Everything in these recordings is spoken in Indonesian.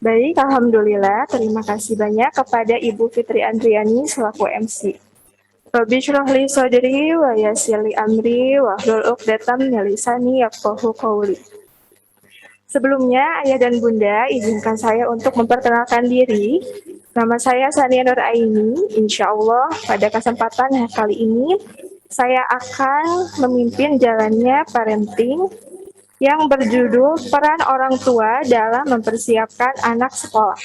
Baik, Alhamdulillah. Terima kasih banyak kepada Ibu Fitri Andriani selaku MC. Rabbi shrah li sadri wa yassir li amri wahlul 'uqdatam min lisani yafqahu qawli. Sebelumnya, Ayah dan Bunda, izinkan saya untuk memperkenalkan diri. Nama saya Sania Nur Aini. Insya Allah, pada kesempatan kali ini, saya akan memimpin jalannya parenting yang berjudul Peran Orang Tua dalam Mempersiapkan Anak Sekolah.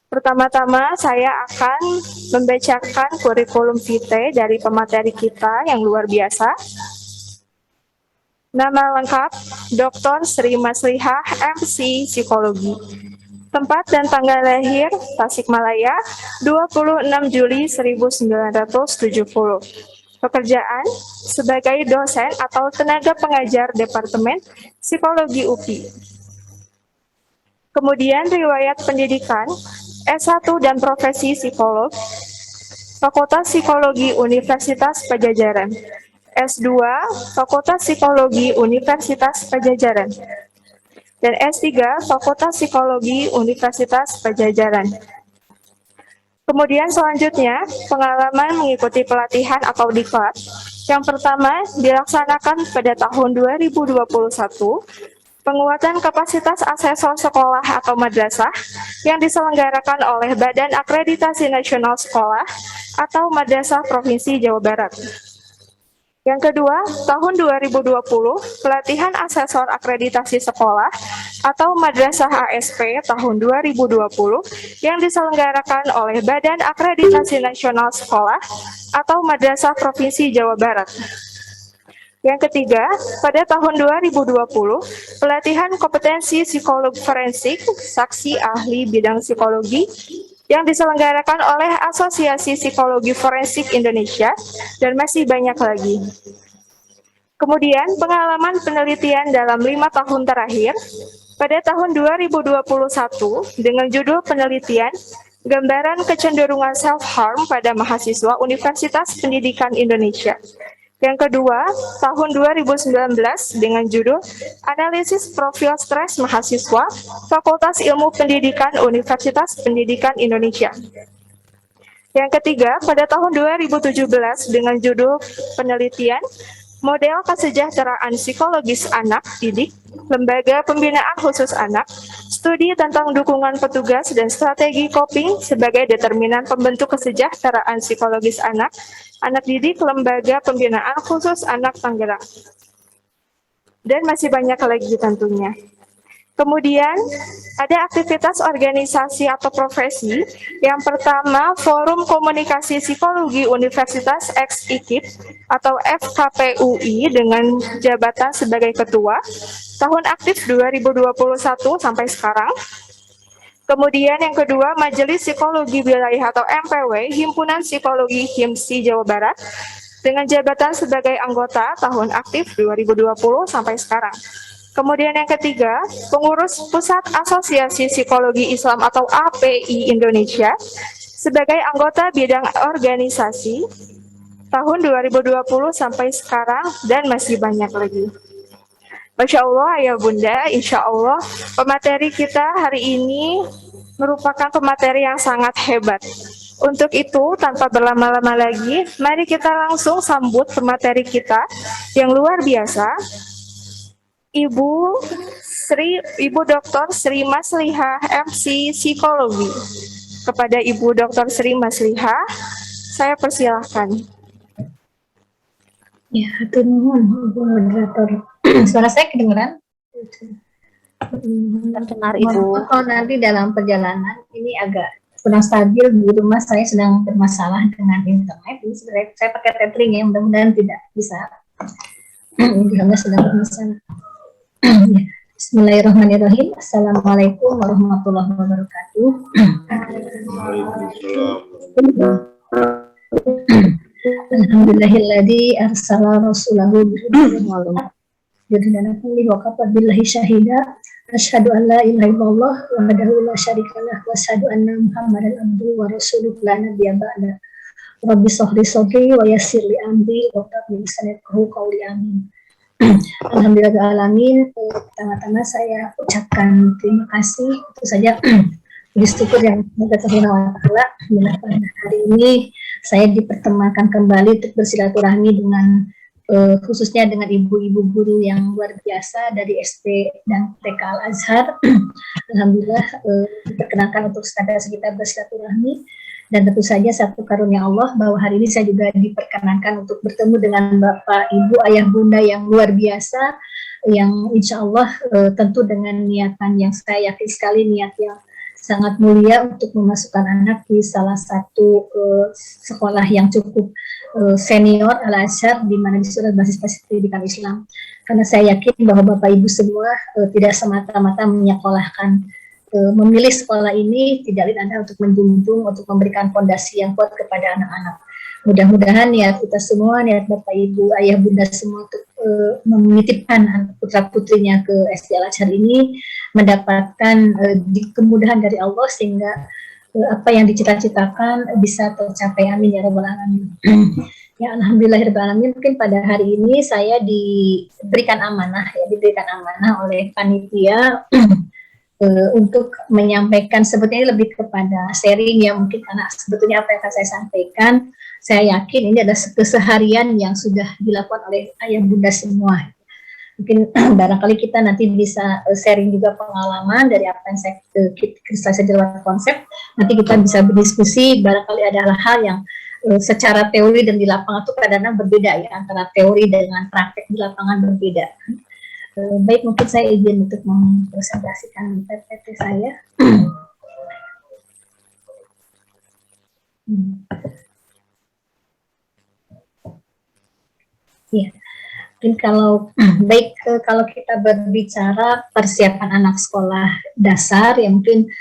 Pertama-tama, saya akan membacakan kurikulum vitae dari pemateri kita yang luar biasa. Nama lengkap, Dr. Sri Maslihah, MC Psikologi. Tempat dan tanggal lahir, Tasikmalaya, 26 Juli 1970. Pekerjaan, sebagai dosen atau tenaga pengajar Departemen Psikologi UPI. Kemudian riwayat pendidikan, S1 dan profesi psikolog, Fakultas Psikologi Universitas Pajajaran. S2, Fakultas Psikologi Universitas Pajajaran. Dan S3, Fakultas Psikologi Universitas Pajajaran. Kemudian selanjutnya, pengalaman mengikuti pelatihan atau diklat. Yang pertama, dilaksanakan pada tahun 2021, penguatan kapasitas asesor sekolah atau madrasah yang diselenggarakan oleh Badan Akreditasi Nasional Sekolah atau Madrasah Provinsi Jawa Barat. Yang kedua, tahun 2020, pelatihan asesor akreditasi sekolah atau Madrasah ASP tahun 2020 yang diselenggarakan oleh Badan Akreditasi Nasional Sekolah atau Madrasah Provinsi Jawa Barat. Yang ketiga, pada tahun 2020, pelatihan kompetensi psikolog forensik, saksi ahli bidang psikologi, yang diselenggarakan oleh Asosiasi Psikologi Forensik Indonesia, dan masih banyak lagi. Kemudian, pengalaman penelitian dalam 5 tahun terakhir, pada tahun 2021, dengan judul penelitian, Gambaran Kecenderungan Self-Harm pada Mahasiswa Universitas Pendidikan Indonesia. Yang kedua, tahun 2019 dengan judul Analisis Profil Stres Mahasiswa Fakultas Ilmu Pendidikan Universitas Pendidikan Indonesia. Yang ketiga, pada tahun 2017 dengan judul penelitian Model Kesejahteraan Psikologis Anak Didik, Lembaga Pembinaan Khusus Anak, Studi tentang Dukungan Petugas dan Strategi Coping sebagai Determinan Pembentuk Kesejahteraan Psikologis Anak, Anak Didik, Lembaga Pembinaan Khusus Anak Tangerang. Dan masih banyak lagi tentunya. Kemudian, ada aktivitas organisasi atau profesi. Yang pertama, Forum Komunikasi Psikologi Universitas X-IKIP atau FKPUI dengan jabatan sebagai ketua. Tahun aktif 2021 sampai sekarang. Kemudian yang kedua, Majelis Psikologi Wilayah atau MPW, Himpunan Psikologi HIMSI Jawa Barat, dengan jabatan sebagai anggota tahun aktif 2020 sampai sekarang. Kemudian yang ketiga, pengurus Pusat Asosiasi Psikologi Islam atau API Indonesia, sebagai anggota bidang organisasi tahun 2020 sampai sekarang, dan masih banyak lagi. Masya Allah, ya Bunda, insya Allah pemateri kita hari ini merupakan pemateri yang sangat hebat. Untuk itu, tanpa berlama-lama lagi, mari kita langsung sambut pemateri kita yang luar biasa, Ibu Dr. Sri Maslihah, MC Psikologi. Kepada Ibu Dr. Sri Maslihah, saya persilahkan. Ya, hatur nuhun, Bu Moderator. Suara saya kedengeran? Terdengar, Ibu. Kalau nanti dalam perjalanan ini agak kurang stabil di rumah, saya sedang bermasalah dengan internet. Ini sebenarnya saya pakai tethering ya, mudah-mudahan tidak bisa. Alhamdulillah sedang bermasalah. Bismillahirrahmanirrahim. Assalamualaikum warahmatullahi wabarakatuh. Alhamdulillahilladzi arsala rasulahu billahi wa kafa billahi syahida. Asyhadu an la ilaha illallah wahdahu la syarikalah wa asyhadu anna Muhammadan abduhu wa rasuluhu la nabiyya ba'da. Rabbi shrah li sadri wa yassir li amri wa hlul 'uqdatam min lisani yafqahu qawli. Amin. Alhamdulillahirrahmanirrahim. Pertama-tama saya ucapkan terima kasih. Itu saja puji syukur yang kita Subhanahu wa Ta'ala. Pada hari ini saya dipertemukan kembali untuk bersilaturahmi dengan khususnya dengan ibu-ibu guru yang luar biasa dari SD dan TK Al Azhar. Alhamdulillah diperkenankan untuk sekadar kita bersilaturahmi, dan tentu saja satu karunia Allah bahwa hari ini saya juga diperkenankan untuk bertemu dengan Bapak, Ibu, Ayah, Bunda yang luar biasa, yang insya Allah tentu dengan niatan yang saya yakin sekali, niat yang sangat mulia untuk memasukkan anak di salah satu sekolah yang cukup senior Al Azhar, di mana di sana basis pendidikan Islam. Karena saya yakin bahwa Bapak Ibu semua tidak semata-mata menyekolahkan, memilih sekolah ini tidak lain adalah untuk menjunjung, untuk memberikan fondasi yang kuat kepada anak-anak. Mudah-mudahan niat kita semua, niat Bapak Ibu, Ayah Bunda semua untuk menitipkan putra putrinya ke SD Al Azhar ini mendapatkan kemudahan dari Allah sehingga apa yang dicita-citakan bisa tercapai. Amin ya rabbal alamin. Ya, alhamdulillahirrahmanirrahim. Mungkin pada hari ini saya diberikan amanah oleh panitia untuk menyampaikan sebetulnya lebih kepada sharing ya, mungkin karena sebetulnya apa yang akan saya sampaikan, saya yakin ini adalah keseharian yang sudah dilakukan oleh ayah bunda semua. Mungkin barangkali kita nanti bisa sharing juga pengalaman dari apa yang saya jelaskan konsep. Nanti kita bisa berdiskusi, barangkali ada hal-hal yang secara teori dan di lapangan itu kadang-kadang berbeda ya, antara teori dengan praktek di lapangan berbeda. Baik, mungkin saya izin untuk mempresentasikan PPT saya. Ya, mungkin kalau kalau kita berbicara persiapan anak sekolah dasar, ya mungkin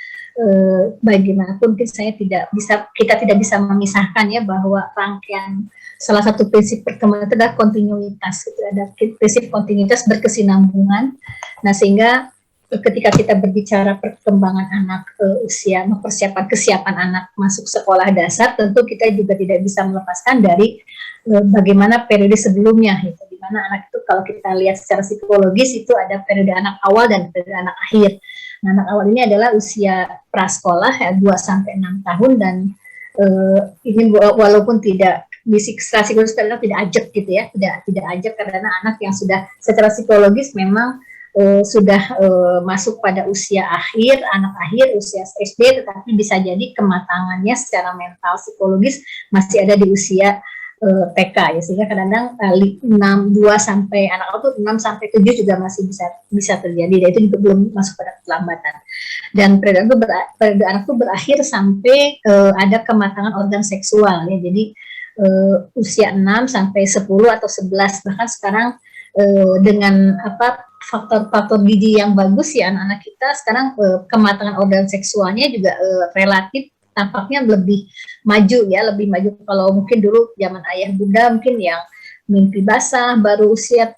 bagaimanapun mungkin kita tidak bisa memisahkan ya bahwa rangkaian salah satu prinsip perkembangan itu adalah kontinuitas, itu ada prinsip kontinuitas berkesinambungan. Nah, sehingga ketika kita berbicara perkembangan anak usia, mempersiapkan kesiapan anak masuk sekolah dasar, tentu kita juga tidak bisa melepaskan dari bagaimana periode sebelumnya, itu di mana anak itu kalau kita lihat secara psikologis itu ada periode anak awal dan periode anak akhir. Nah, anak awal ini adalah usia prasekolah ya, 2-6 tahun, dan ini walaupun tidak secara psikologis kadang tidak ajak gitu ya, tidak ajak karena anak yang sudah secara psikologis memang sudah masuk pada usia akhir, anak akhir, usia SD, tetapi bisa jadi kematangannya secara mental psikologis masih ada di usia TK ya, sehingga kadang-kadang 2 sampai anak itu 6 sampai 7 juga masih bisa terjadi, dan itu juga belum masuk pada keterlambatan. Dan periode anak itu berakhir sampai ada kematangan organ seksual ya, jadi usia 6 sampai 10 atau 11, bahkan sekarang dengan faktor-faktor gizi yang bagus ya, anak-anak kita sekarang kematangan organ seksualnya juga relatif tampaknya lebih maju ya, lebih maju. Kalau mungkin dulu zaman ayah bunda mungkin yang mimpi basah baru usia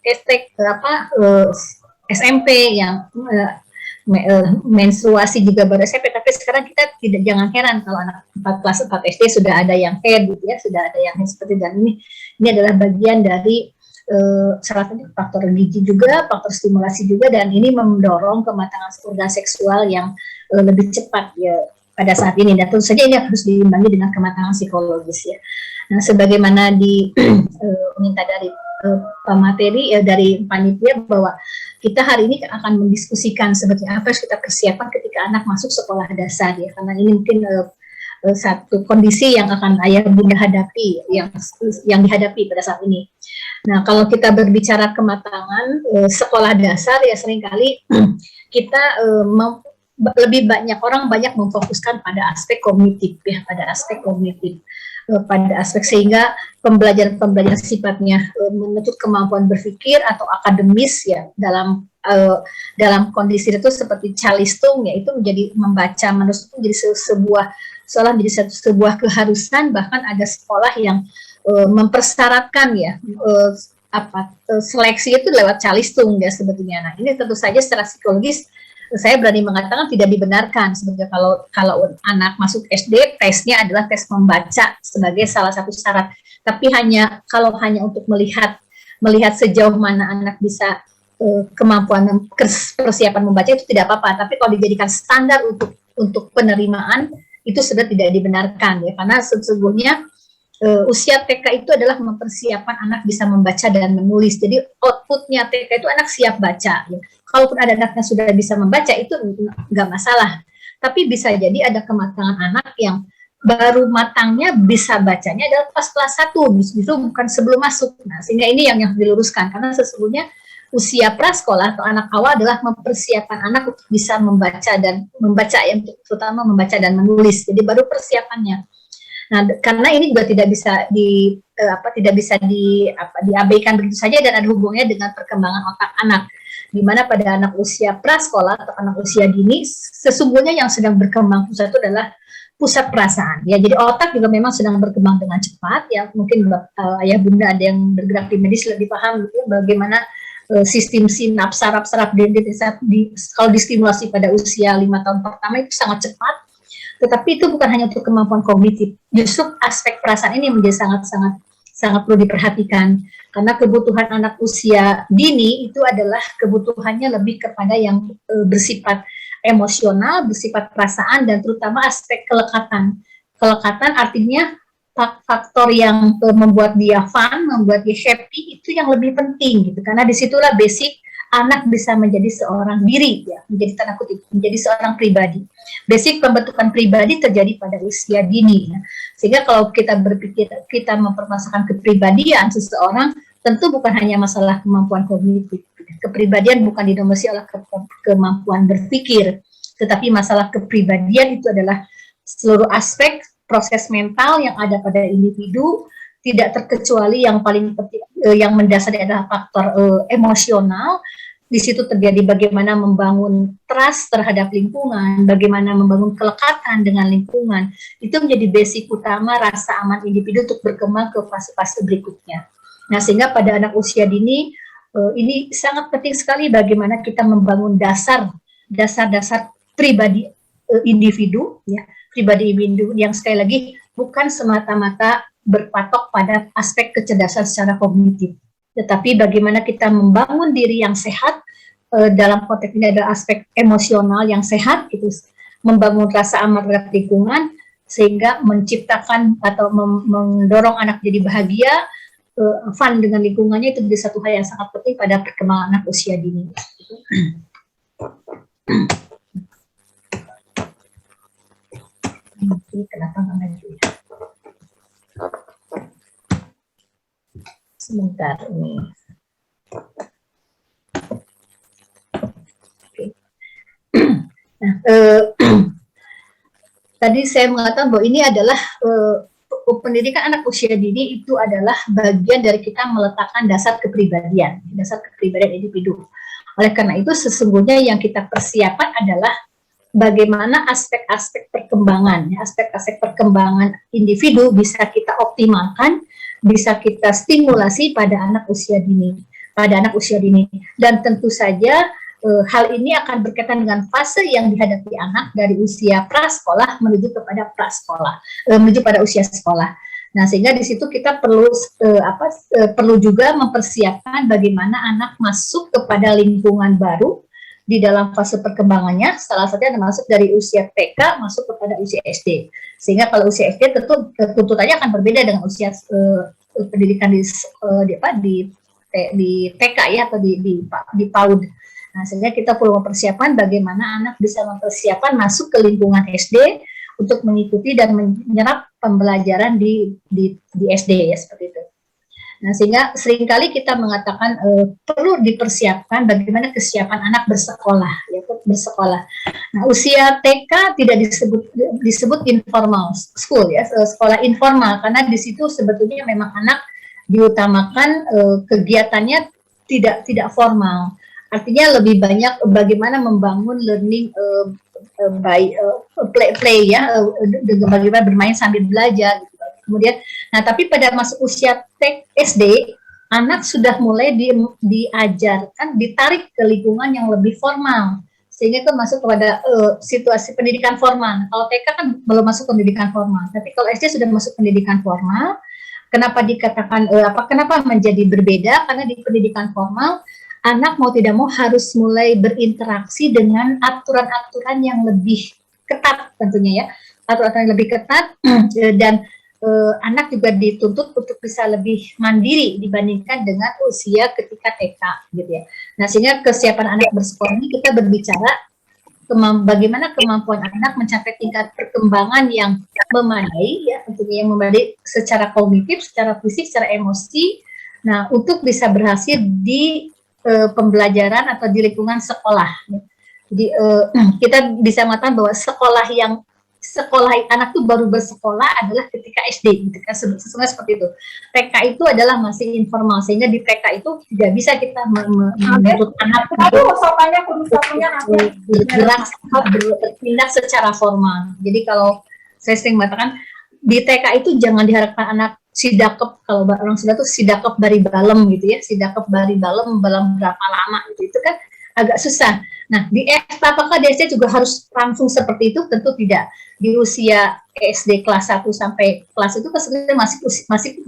SMP, yang menstruasi juga baru SMP, tapi sekarang kita jangan heran kalau anak kelas 4 SD sudah ada yang head gitu ya, sudah ada yang head seperti, dan ini adalah bagian dari salah satu faktor gizi juga, faktor stimulasi juga, dan ini mendorong kematangan organ seksual yang lebih cepat ya pada saat ini, dan tentu saja ini harus diimbangi dengan kematangan psikologis ya. Nah, sebagaimana diminta dari pemateri dari panitia bahwa kita hari ini akan mendiskusikan sebetulnya apa yang kita persiapkan ketika anak masuk sekolah dasar ya, karena ini mungkin satu kondisi yang akan ayah bunda hadapi, yang dihadapi pada saat ini. Nah, kalau kita berbicara kematangan sekolah dasar ya, seringkali kita lebih banyak orang memfokuskan pada aspek kognitif ya, pada aspek sehingga pembelajaran sifatnya menuntut kemampuan berpikir atau akademis ya, dalam kondisi itu seperti calistung ya, itu menjadi membaca menulis itu menjadi sebuah keharusan, bahkan ada sekolah yang mempersyaratkan ya seleksi itu lewat calistung ya sebetulnya. Nah, ini tentu saja secara psikologis saya berani mengatakan tidak dibenarkan. Sebenarnya kalau anak masuk SD, tesnya adalah tes membaca sebagai salah satu syarat. Tapi kalau hanya untuk melihat melihat sejauh mana anak bisa kemampuan persiapan membaca itu tidak apa-apa, tapi kalau dijadikan standar untuk penerimaan itu sudah tidak dibenarkan ya, karena sesungguhnya usia TK itu adalah mempersiapkan anak bisa membaca dan menulis. Jadi outputnya TK itu anak siap baca ya. Kalaupun ada anaknya sudah bisa membaca itu nggak masalah, tapi bisa jadi ada kematangan anak yang baru matangnya bisa bacanya adalah pas kelas 1, itu bukan sebelum masuk. Nah, sehingga ini yang diluruskan, karena sesungguhnya usia prasekolah atau anak awal adalah mempersiapkan anak untuk bisa membaca dan membaca, ya, terutama membaca dan menulis. Jadi baru persiapannya. Nah, karena ini juga tidak bisa diabaikan begitu saja dan ada hubungannya dengan perkembangan otak anak. Di mana pada anak usia prasekolah atau anak usia dini, sesungguhnya yang sedang berkembang pusat itu adalah pusat perasaan ya. Jadi otak juga memang sedang berkembang dengan cepat ya. Mungkin ayah bunda ada yang bergerak di medis lebih paham gitu, bagaimana sistem sinaps saraf kalau distimulasi pada usia 5 tahun pertama itu sangat cepat. Tetapi itu bukan hanya untuk kemampuan kognitif, justru aspek perasaan ini menjadi sangat perlu diperhatikan, karena kebutuhan anak usia dini itu adalah kebutuhannya lebih kepada yang bersifat emosional, bersifat perasaan, dan terutama aspek kelekatan. Kelekatan artinya faktor yang membuat dia fun, membuat dia happy, itu yang lebih penting gitu, karena disitulah basic anak bisa menjadi seorang diri ya, menjadi tanda kutip, menjadi seorang pribadi. Basic pembentukan pribadi terjadi pada usia dini ya. Sehingga kalau kita berpikir kita mempermasalahkan kepribadian seseorang, tentu bukan hanya masalah kemampuan kognitif. Kepribadian bukan didominasi oleh kemampuan berpikir, tetapi masalah kepribadian itu adalah seluruh aspek proses mental yang ada pada individu, tidak terkecuali yang paling penting, yang mendasari adalah faktor emosional. Di situ terjadi bagaimana membangun trust terhadap lingkungan, bagaimana membangun kelekatan dengan lingkungan. Itu menjadi basic utama rasa aman individu untuk berkembang ke fase-fase berikutnya. Nah, sehingga pada anak usia dini, ini sangat penting sekali bagaimana kita membangun dasar-dasar pribadi individu, ya, pribadi individu yang sekali lagi bukan semata-mata berpatok pada aspek kecerdasan secara kognitif, tetapi bagaimana kita membangun diri yang sehat, dalam konteks ini ada aspek emosional yang sehat, gitu, membangun rasa aman terhadap lingkungan, sehingga menciptakan atau mendorong anak jadi bahagia, fun dengan lingkungannya, itu menjadi satu hal yang sangat penting pada perkembangan anak usia dini. Kenapa nggak maju ya? Sebentar ini. Oke. Nah, tadi saya mengatakan bahwa ini adalah pendidikan anak usia dini itu adalah bagian dari kita meletakkan dasar kepribadian individu. Oleh karena itu sesungguhnya yang kita persiapkan adalah bagaimana aspek-aspek perkembangan, aspek-aspek perkembangan individu bisa kita optimalkan, bisa kita stimulasi pada anak usia dini, dan tentu saja hal ini akan berkaitan dengan fase yang dihadapi anak dari usia prasekolah menuju kepada menuju pada usia sekolah. Nah, sehingga di situ kita perlu juga mempersiapkan bagaimana anak masuk kepada lingkungan baru di dalam fase perkembangannya. Salah satunya masuk dari usia TK masuk kepada usia SD. Sehingga kalau usia SD tentu tuntutannya akan berbeda dengan usia pendidikan di TK ya, atau di PAUD. Nah, sehingga kita perlu mempersiapkan bagaimana anak bisa mempersiapkan masuk ke lingkungan SD untuk mengikuti dan menyerap pembelajaran di SD ya, seperti itu. Nah, sehingga seringkali kita mengatakan perlu dipersiapkan bagaimana kesiapan anak bersekolah, ya, bersekolah. Nah, usia TK tidak disebut informal school ya, sekolah informal, karena di situ sebetulnya memang anak diutamakan kegiatannya tidak formal. Artinya lebih banyak bagaimana membangun learning play ya, bagaimana bermain sambil belajar gitu. Kemudian, nah tapi pada masuk usia SD, anak sudah mulai diajarkan, ditarik ke lingkungan yang lebih formal, sehingga itu masuk kepada situasi pendidikan formal. Kalau TK kan belum masuk pendidikan formal, tapi kalau SD sudah masuk pendidikan formal, Kenapa dikatakan kenapa menjadi berbeda? Karena di pendidikan formal anak mau tidak mau harus mulai berinteraksi dengan aturan-aturan yang lebih ketat tentunya ya, aturan yang lebih ketat dan anak juga dituntut untuk bisa lebih mandiri dibandingkan dengan usia ketika TK gitu ya. Nah, sehingga kesiapan anak bersekolah ini kita berbicara bagaimana kemampuan anak mencapai tingkat perkembangan yang memadai ya, tentunya yang memadai secara kognitif, secara fisik, secara emosi. Nah, untuk bisa berhasil di pembelajaran atau di lingkungan sekolah. Jadi kita bisa mengatakan bahwa sekolah anak tuh baru bersekolah adalah ketika SD, gitu kan, sesungguhnya seperti itu. TK itu adalah masih informal, sehingga di TK itu tidak bisa kita menuntut anak bertindak secara formal. Jadi kalau saya sering mengatakan di TK itu jangan diharapkan anak sidakep, kalau orang Sunda tuh sidakep bari balem gitu ya, sidakep bari balem berapa lama gitu, itu kan agak susah. Nah, di SD, apakah di SD juga harus langsung seperti itu? Tentu tidak. Di usia SD kelas 1 sampai kelas itu sebenarnya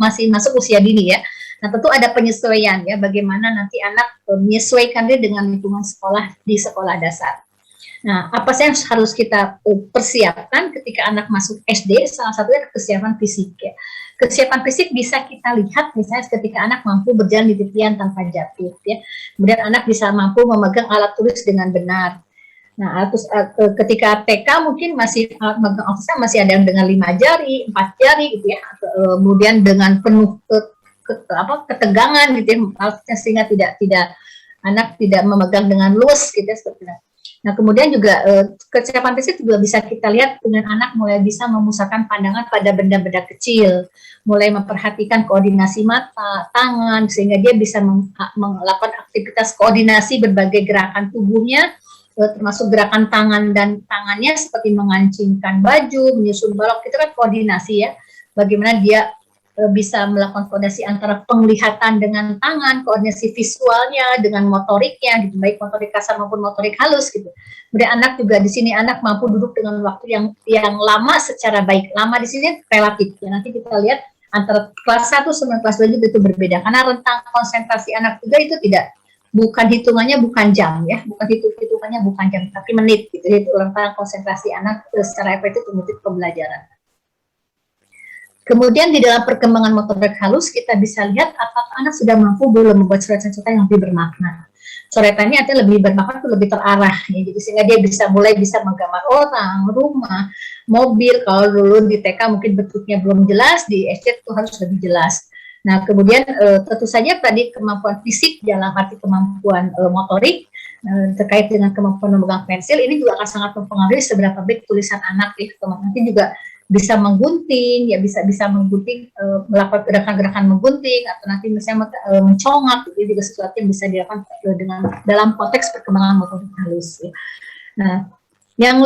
masih masuk usia dini ya. Nah, tentu ada penyesuaian ya, bagaimana nanti anak menyesuaikan dia dengan lingkungan sekolah di sekolah dasar. Nah, apa sih yang harus kita persiapkan ketika anak masuk SD? Salah satunya kesiapan fisik ya. Kesiapan fisik bisa kita lihat misalnya ketika anak mampu berjalan di tepian tanpa jatuh ya. Kemudian anak bisa mampu memegang alat tulis dengan benar. Nah, terus ketika TK mungkin masih memegang alat masih ada yang dengan 5 jari, 4 jari gitu ya. Kemudian dengan penuh ketegangan gitu ya, sehingga tidak anak tidak memegang dengan luas gitu ya, seperti itu. Nah, kemudian juga kesiapan fisik juga bisa kita lihat dengan anak mulai bisa memusatkan pandangan pada benda-benda kecil, mulai memperhatikan koordinasi mata, tangan, sehingga dia bisa melakukan aktivitas koordinasi berbagai gerakan tubuhnya, termasuk gerakan tangan dan tangannya seperti mengancingkan baju, menyusun balok, itu kan koordinasi ya, bagaimana dia bisa melakukan koordinasi antara penglihatan dengan tangan, koordinasi visualnya dengan motoriknya, gitu, baik motorik kasar maupun motorik halus gitu. Kemudian anak juga di sini anak mampu duduk dengan waktu yang lama secara baik. Lama di sini relatif. Ya, nanti kita lihat antara kelas 1 sama kelas 2 itu berbeda karena rentang konsentrasi anak juga itu bukan hitungannya bukan jam ya, hitungannya bukan jam tapi menit gitu. Itu rentang konsentrasi anak secara efektif untuk pembelajaran. Kemudian di dalam perkembangan motorik halus kita bisa lihat apakah anak sudah mampu belum membuat coretan-coretan yang lebih bermakna. Coretannya artinya lebih bermakna itu lebih terarah, ya. Jadi sehingga dia bisa menggambar orang, rumah, mobil. Kalau dulu di TK mungkin bentuknya belum jelas, di SD itu harus lebih jelas. Nah, kemudian tentu saja tadi kemampuan fisik dalam arti kemampuan motorik terkait dengan kemampuan memegang pensil ini juga akan sangat mempengaruhi seberapa baik tulisan anak ya. Nanti juga bisa menggunting, ya bisa menggunting, melakukan gerakan-gerakan menggunting, atau nanti misalnya mencongak, itu juga sesuatu yang bisa dilakukan dengan dalam konteks perkembangan motorik halus. Ya. Nah, yang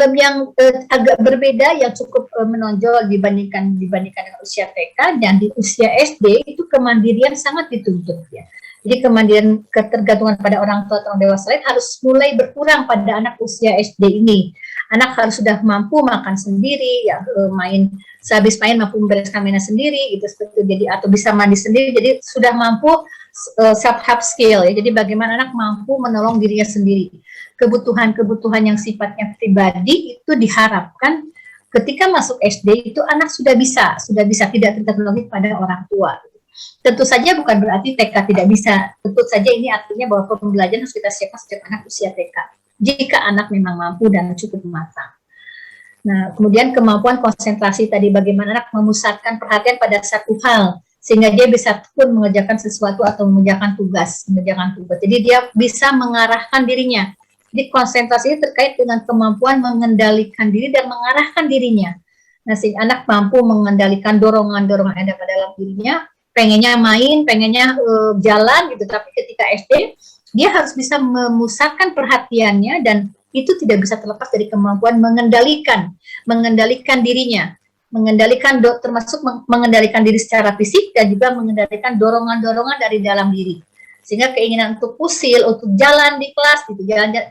agak berbeda, yang cukup menonjol dibandingkan dengan usia TK dan di usia SD itu kemandirian sangat dituntut ya. Jadi kemandirian ketergantungan pada orang tua atau orang dewasa lain harus mulai berkurang pada anak usia SD ini. Anak harus sudah mampu makan sendiri, ya sehabis main mampu membereskan mainan sendiri, gitu seperti itu. Jadi atau bisa mandi sendiri, jadi sudah mampu self help skill ya. Jadi bagaimana anak mampu menolong dirinya sendiri. Kebutuhan yang sifatnya pribadi itu diharapkan ketika masuk SD itu anak sudah bisa tidak tergantung pada orang tua. Tentu saja bukan berarti TK tidak bisa. Tentu saja ini artinya bahwa pembelajaran harus kita siapkan sejak anak usia TK. Jika anak memang mampu dan cukup matang. Nah, kemudian kemampuan konsentrasi tadi, bagaimana anak memusatkan perhatian pada satu hal, sehingga dia bisa pun mengerjakan sesuatu atau mengerjakan tugas. Jadi dia bisa mengarahkan dirinya. Jadi konsentrasi ini terkait dengan kemampuan mengendalikan diri dan mengarahkan dirinya. Nah, sehingga anak mampu mengendalikan dorongan-dorongan yang ada pada dalam dirinya, pengennya main, pengennya jalan gitu, tapi ketika SD dia harus bisa memusatkan perhatiannya dan itu tidak bisa terlepas dari kemampuan mengendalikan dirinya, termasuk mengendalikan diri secara fisik dan juga mengendalikan dorongan-dorongan dari dalam diri. Sehingga keinginan untuk usil, untuk jalan di kelas, gitu,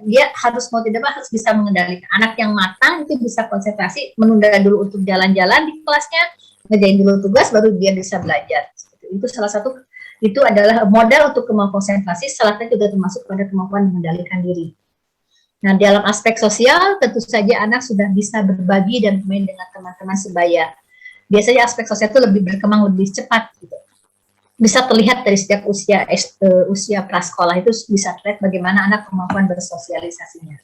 dia harus mau tidak mau harus bisa mengendalikan. Anak yang matang itu bisa konsentrasi, menunda dulu untuk jalan-jalan di kelasnya, ngerjain dulu tugas, baru dia bisa belajar. Itu salah satu, itu adalah modal untuk kemampuan konsentrasi, salah satu juga termasuk pada kemampuan mengendalikan diri. Nah, dalam aspek sosial, tentu saja anak sudah bisa berbagi dan bermain dengan teman-teman sebaya. Biasanya aspek sosial itu lebih berkembang lebih cepat, gitu. Bisa terlihat dari setiap usia prasekolah itu bisa terlihat bagaimana anak kemampuan bersosialisasinya.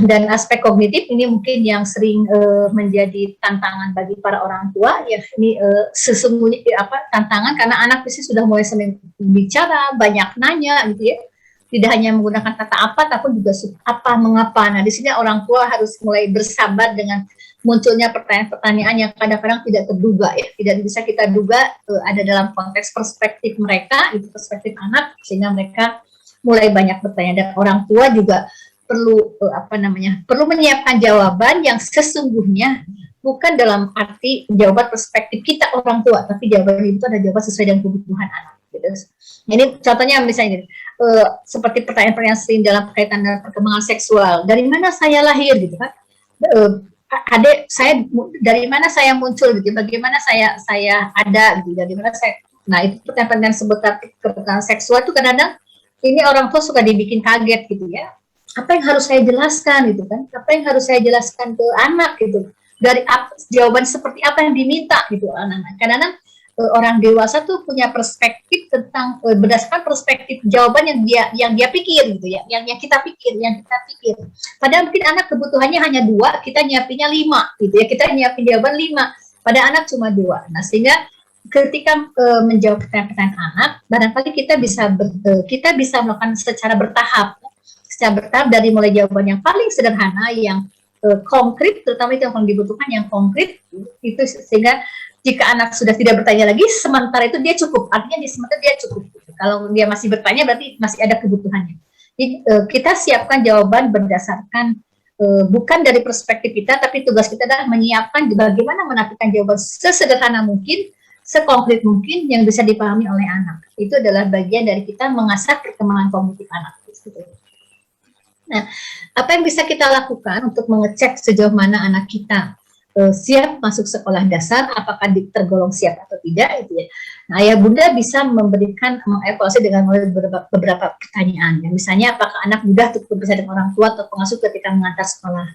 Dan aspek kognitif ini mungkin yang sering menjadi tantangan bagi para orang tua, ya ini sesungguhnya tantangan karena anak pasti sudah mulai sering bicara, banyak nanya gitu ya, tidak hanya menggunakan kata apa tapi juga apa, mengapa. Nah, di sini orang tua harus mulai bersabar dengan munculnya pertanyaan-pertanyaan yang kadang-kadang tidak terduga ya, tidak bisa kita duga ada dalam konteks perspektif mereka, itu perspektif anak, sehingga mereka mulai banyak bertanya. Dan orang tua juga perlu perlu menyiapkan jawaban yang sesungguhnya bukan dalam arti jawaban perspektif kita orang tua, tapi jawaban itu ada jawaban sesuai dengan kebutuhan anak. Gitu. Ini contohnya misalnya seperti pertanyaan-pertanyaan sering dalam kaitan dengan perkembangan seksual. Dari mana saya lahir gitu kan? Adik saya dari mana saya muncul gitu? Bagaimana saya ada gitu? Dari mana saya? Nah, itu pertanyaan-pertanyaan seputar perkembangan seksual itu kadang-kadang ini orang tua suka dibikin kaget gitu ya. Apa yang harus saya jelaskan gitu kan? Apa yang harus saya jelaskan ke anak gitu? Dari jawaban seperti apa yang diminta gitu anak-anak. Karena orang dewasa tuh punya perspektif tentang berdasarkan perspektif jawaban yang dia pikir gitu ya, yang kita pikir. Padahal mungkin anak kebutuhannya hanya 2, kita nyiapinnya 5 gitu ya, kita nyiapin jawaban 5, pada anak cuma 2. Nah, sehingga ketika menjawab pertanyaan anak, barangkali kita bisa melakukan secara bertahap dari mulai jawaban yang paling sederhana, yang konkret, terutama itu yang paling dibutuhkan yang konkret itu, sehingga jika anak sudah tidak bertanya lagi, sementara itu dia cukup, artinya di sementara dia cukup. Kalau dia masih bertanya berarti masih ada kebutuhannya. Jadi kita siapkan jawaban berdasarkan bukan dari perspektif kita, tapi tugas kita adalah menyiapkan bagaimana menampilkan jawaban sesederhana mungkin, sekonkret mungkin yang bisa dipahami oleh anak. Itu adalah bagian dari kita mengasah perkembangan kognitif anak. Nah, apa yang bisa kita lakukan untuk mengecek sejauh mana anak kita siap masuk sekolah dasar, apakah tergolong siap atau tidak, itu ya. Nah, ayah bunda bisa mengevaluasi dengan beberapa pertanyaan. Ya. Misalnya, apakah anak mudah untuk berbicara dengan orang tua atau pengasuh ketika mengantar sekolah.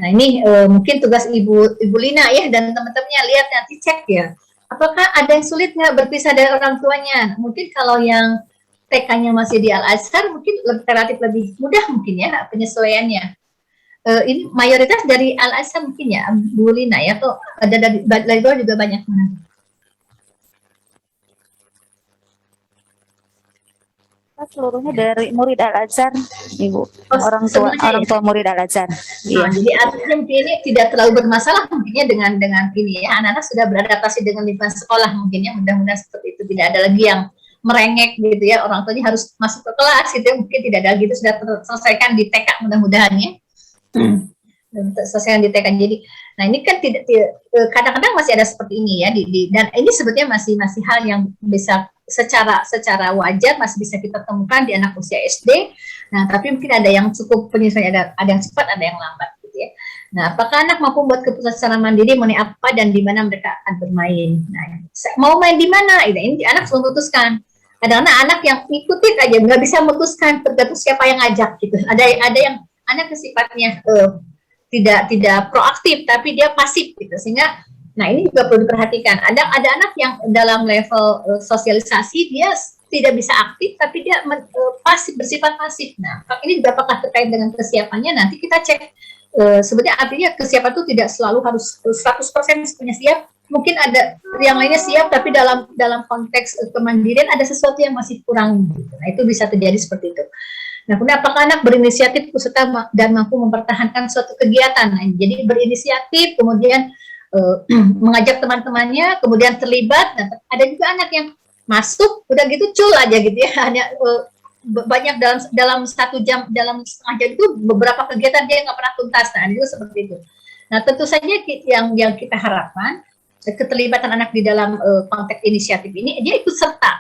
Nah, ini mungkin tugas Ibu Lina ya dan teman-temannya, lihat nanti cek ya. Apakah ada yang sulit nggak berpisah dari orang tuanya? Mungkin kalau yang TK-nya masih di Al-Azhar mungkin relatif lebih mudah mungkin ya penyesuaiannya. Ini mayoritas dari Al-Azhar mungkin ya, Bu Lina ya, atau ada dari luar juga banyak. Seluruhnya dari murid Al-Azhar, Ibu. Orang tua murid Al-Azhar. Iya. Jadi artinya mungkin ini tidak terlalu bermasalah mungkinnya dengan ini ya, anak-anak sudah beradaptasi dengan lingkungan sekolah mungkin ya, mudah-mudahan seperti itu, tidak ada lagi yang merengek gitu ya, orang tuanya harus masuk ke kelas gitu ya, mungkin tidak ada gitu, sudah terselesaikan di TK mudah-mudahan ya. Selesaikan di TK. Jadi, nah ini kan tidak kadang-kadang masih ada seperti ini ya, dan ini sebetulnya masih hal yang bisa secara wajar masih bisa kita temukan di anak usia SD. Nah, tapi mungkin ada yang cukup penyesuaian, ada yang cepat, ada yang lambat gitu ya. Nah, apakah anak mampu membuat keputusan secara mandiri mengenai apa dan di mana mereka akan bermain? Nah, mau main di mana? Ini anak harus memutuskan. Ada anak yang ikutin aja, nggak bisa memutuskan, tergantung siapa yang ngajak gitu. Ada yang anak sifatnya tidak proaktif, tapi dia pasif gitu. Sehingga, nah ini juga perlu diperhatikan. Ada anak yang dalam level sosialisasi dia tidak bisa aktif, tapi dia pasif, bersifat pasif. Nah, ini juga apakah terkait dengan kesiapannya? Nanti kita cek. Sebenarnya artinya kesiapan itu tidak selalu harus 100% sepenuhnya siap. Mungkin ada yang lainnya siap, tapi dalam konteks kemandirian ada sesuatu yang masih kurang. Nah, itu bisa terjadi seperti itu. Nah, kemudian apakah anak berinisiatif serta dan mampu mempertahankan suatu kegiatan? Nah, jadi berinisiatif, kemudian mengajak teman-temannya, kemudian terlibat. Nah, ada juga anak yang masuk, udah gitu cul aja gitu ya, hanya banyak dalam 1 jam, dalam setengah jam itu beberapa kegiatan dia nggak pernah tuntas. Nah, itu seperti itu. Nah, tentu saja yang kita harapkan keterlibatan anak di dalam konteks inisiatif ini, dia ikut serta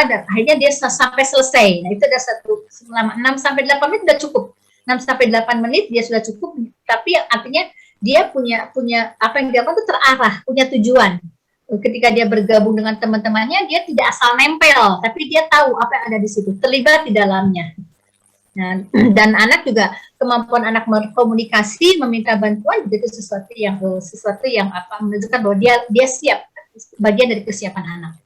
dan akhirnya dia sampai selesai. Nah, itu ada selama 6-8 menit sudah cukup. 6-8 menit dia sudah cukup, tapi artinya dia punya apa yang dia lakukan itu terarah, punya tujuan. ketika dia bergabung dengan teman-temannya, dia tidak asal nempel, tapi dia tahu apa yang ada di situ, terlibat di dalamnya. Nah, dan anak juga, kemampuan anak berkomunikasi, meminta bantuan, itu sesuatu yang menunjukkan bahwa dia siap, bagian dari kesiapan anak.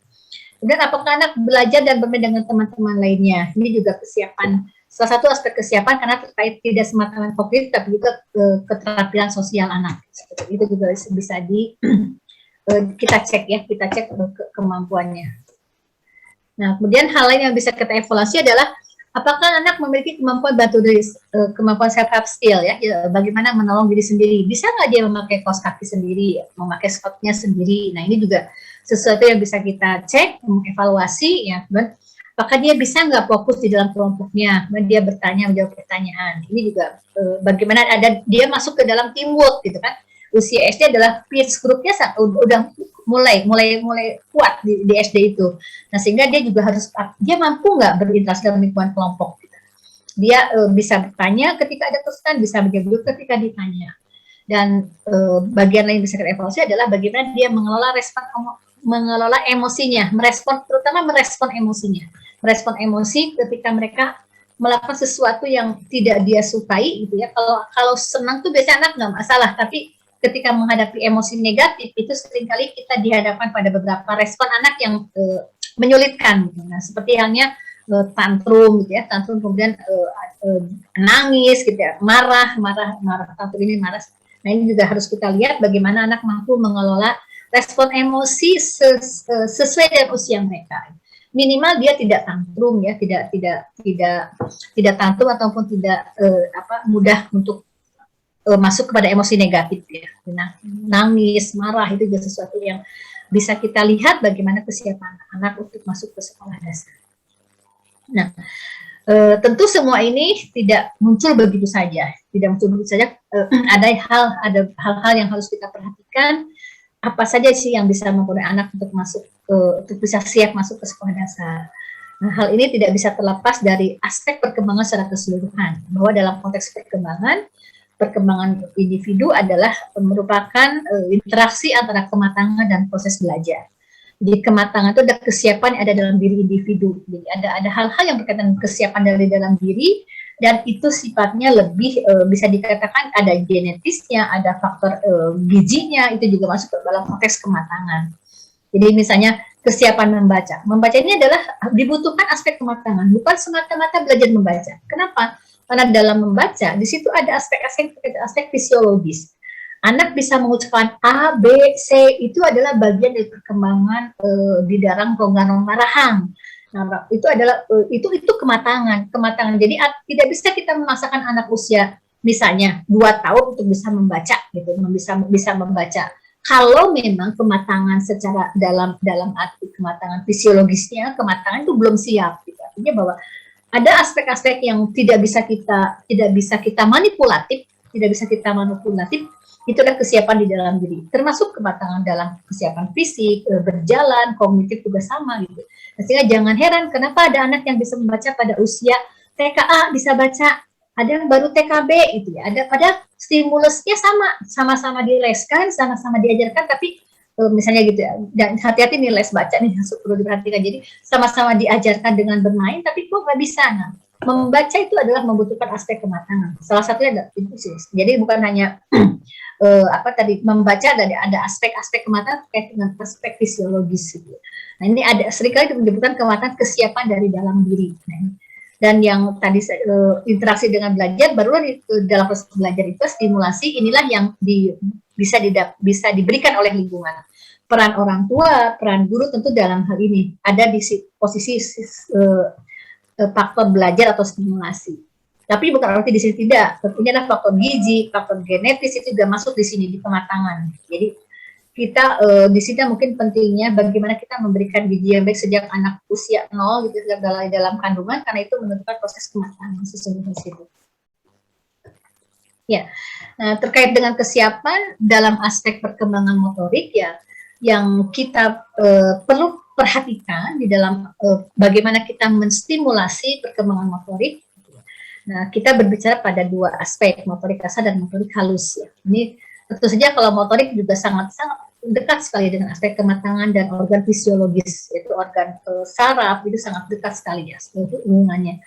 Kemudian apakah anak belajar dan bermain dengan teman-teman lainnya? Ini juga kesiapan, salah satu aspek kesiapan karena terkait tidak semata-mata kognitif, tapi juga keterampilan sosial anak. Itu juga bisa kita cek kemampuannya. Nah, kemudian hal lain yang bisa kita evaluasi adalah apakah anak memiliki kemampuan kemampuan self-help skill ya, bagaimana menolong diri sendiri. Bisa nggak dia memakai kaos kaki sendiri, memakai sepatunya sendiri. Nah, ini juga sesuatu yang bisa kita cek, mengevaluasi ya. Apakah dia bisa nggak fokus di dalam kelompoknya, dia bertanya, menjawab pertanyaan. Ini juga bagaimana dia masuk ke dalam teamwork gitu kan. Usia SD adalah peers groupnya udah mulai kuat di SD itu. Nah, sehingga dia juga dia mampu nggak berinteraksi dalam lingkungan kelompok. Dia bisa bertanya ketika ada kesulitan, bisa menjawab ketika ditanya. Dan bagian lain bisa kita evaluasi adalah bagaimana dia mengelola emosinya, terutama merespon emosinya. Merespon emosi ketika mereka melakukan sesuatu yang tidak dia sukai gitu ya. Kalau senang tuh biasanya anak nggak masalah, tapi ketika menghadapi emosi negatif itu seringkali kita dihadapkan pada beberapa respon anak yang menyulitkan. Nah, seperti halnya tantrum gitu ya, tantrum kemudian nangis gitu ya, marah, tantrum ini marah. Nah, ini juga harus kita lihat bagaimana anak mampu mengelola respon emosi sesuai dengan usia mereka. Minimal dia tidak tantrum ya, tidak tantrum ataupun tidak mudah untuk masuk kepada emosi negatif ya. Nah, nangis, marah itu juga sesuatu yang bisa kita lihat bagaimana kesiapan anak untuk masuk ke sekolah dasar. Nah, tentu semua ini tidak muncul begitu saja. Ada hal-hal yang harus kita perhatikan. Apa saja sih yang bisa mempengaruhi anak untuk bisa siap masuk ke sekolah dasar. Nah, hal ini tidak bisa terlepas dari aspek perkembangan secara keseluruhan. Bahwa dalam konteks perkembangan individu adalah merupakan interaksi antara kematangan dan proses belajar. Jadi kematangan itu ada kesiapan yang ada dalam diri individu. Jadi ada hal-hal yang berkaitan dengan kesiapan dari dalam diri, dan itu sifatnya lebih bisa dikatakan ada genetisnya, ada faktor gizinya, itu juga masuk ke dalam konteks kematangan. Jadi misalnya kesiapan membaca. Membaca ini adalah dibutuhkan aspek kematangan, bukan semata-mata belajar membaca. Kenapa? Karena dalam membaca, di situ ada aspek fisiologis. Anak bisa mengucapkan A, B, C, itu adalah bagian dari perkembangan di dalam rongga-rongga rahang. Nah, itu adalah itu kematangan. Jadi tidak bisa kita memaksakan anak usia misalnya 2 tahun untuk bisa membaca gitu, bisa membaca. Kalau memang kematangan secara dalam arti kematangan fisiologisnya, kematangan itu belum siap. Gitu. Artinya bahwa ada aspek-aspek yang tidak bisa kita manipulatif, itu adalah kesiapan di dalam diri, termasuk kematangan dalam kesiapan fisik, berjalan, kognitif juga sama gitu. Sehingga jangan heran kenapa ada anak yang bisa membaca pada usia TKA bisa baca, ada yang baru TKB gitu ya. Ada pada stimulusnya sama-sama dileskan, sama-sama diajarkan, tapi misalnya gitu ya, dan hati-hati nih les baca nih perlu diperhatikan. Jadi sama-sama diajarkan dengan bermain, tapi kok nggak bisa. Nah, membaca itu adalah membutuhkan aspek kematangan. Salah satunya ada itu sih. Jadi bukan hanya membaca, ada aspek-aspek kematangan terkait dengan aspek fisiologis gitu. Nah, ini ada seringkali menyebutkan kematangan kesiapan dari dalam diri. Nah, dan yang tadi interaksi dengan belajar, baru dalam proses belajar itu stimulasi inilah yang bisa diberikan oleh lingkungan. Peran orang tua, peran guru tentu dalam hal ini ada di posisi faktor belajar atau stimulasi. Tapi bukan arti di sini tidak. Tentunya adalah faktor gizi, faktor genetis itu juga masuk di sini di kematangan. Jadi kita di sini mungkin pentingnya bagaimana kita memberikan gizi yang baik sejak anak usia 0 gitu dalam kandungan, karena itu menentukan proses kematangan sesungguhnya itu. Ya, nah, terkait dengan kesiapan dalam aspek perkembangan motorik ya, yang kita perlu perhatikan di dalam bagaimana kita menstimulasi perkembangan motorik. Nah, kita berbicara pada 2 aspek, motorik kasar dan motorik halus. Ya. Ini tentu saja kalau motorik juga sangat dekat sekali dengan aspek kematangan dan organ fisiologis, yaitu organ saraf, itu sangat dekat sekali ya, itu hubungannya.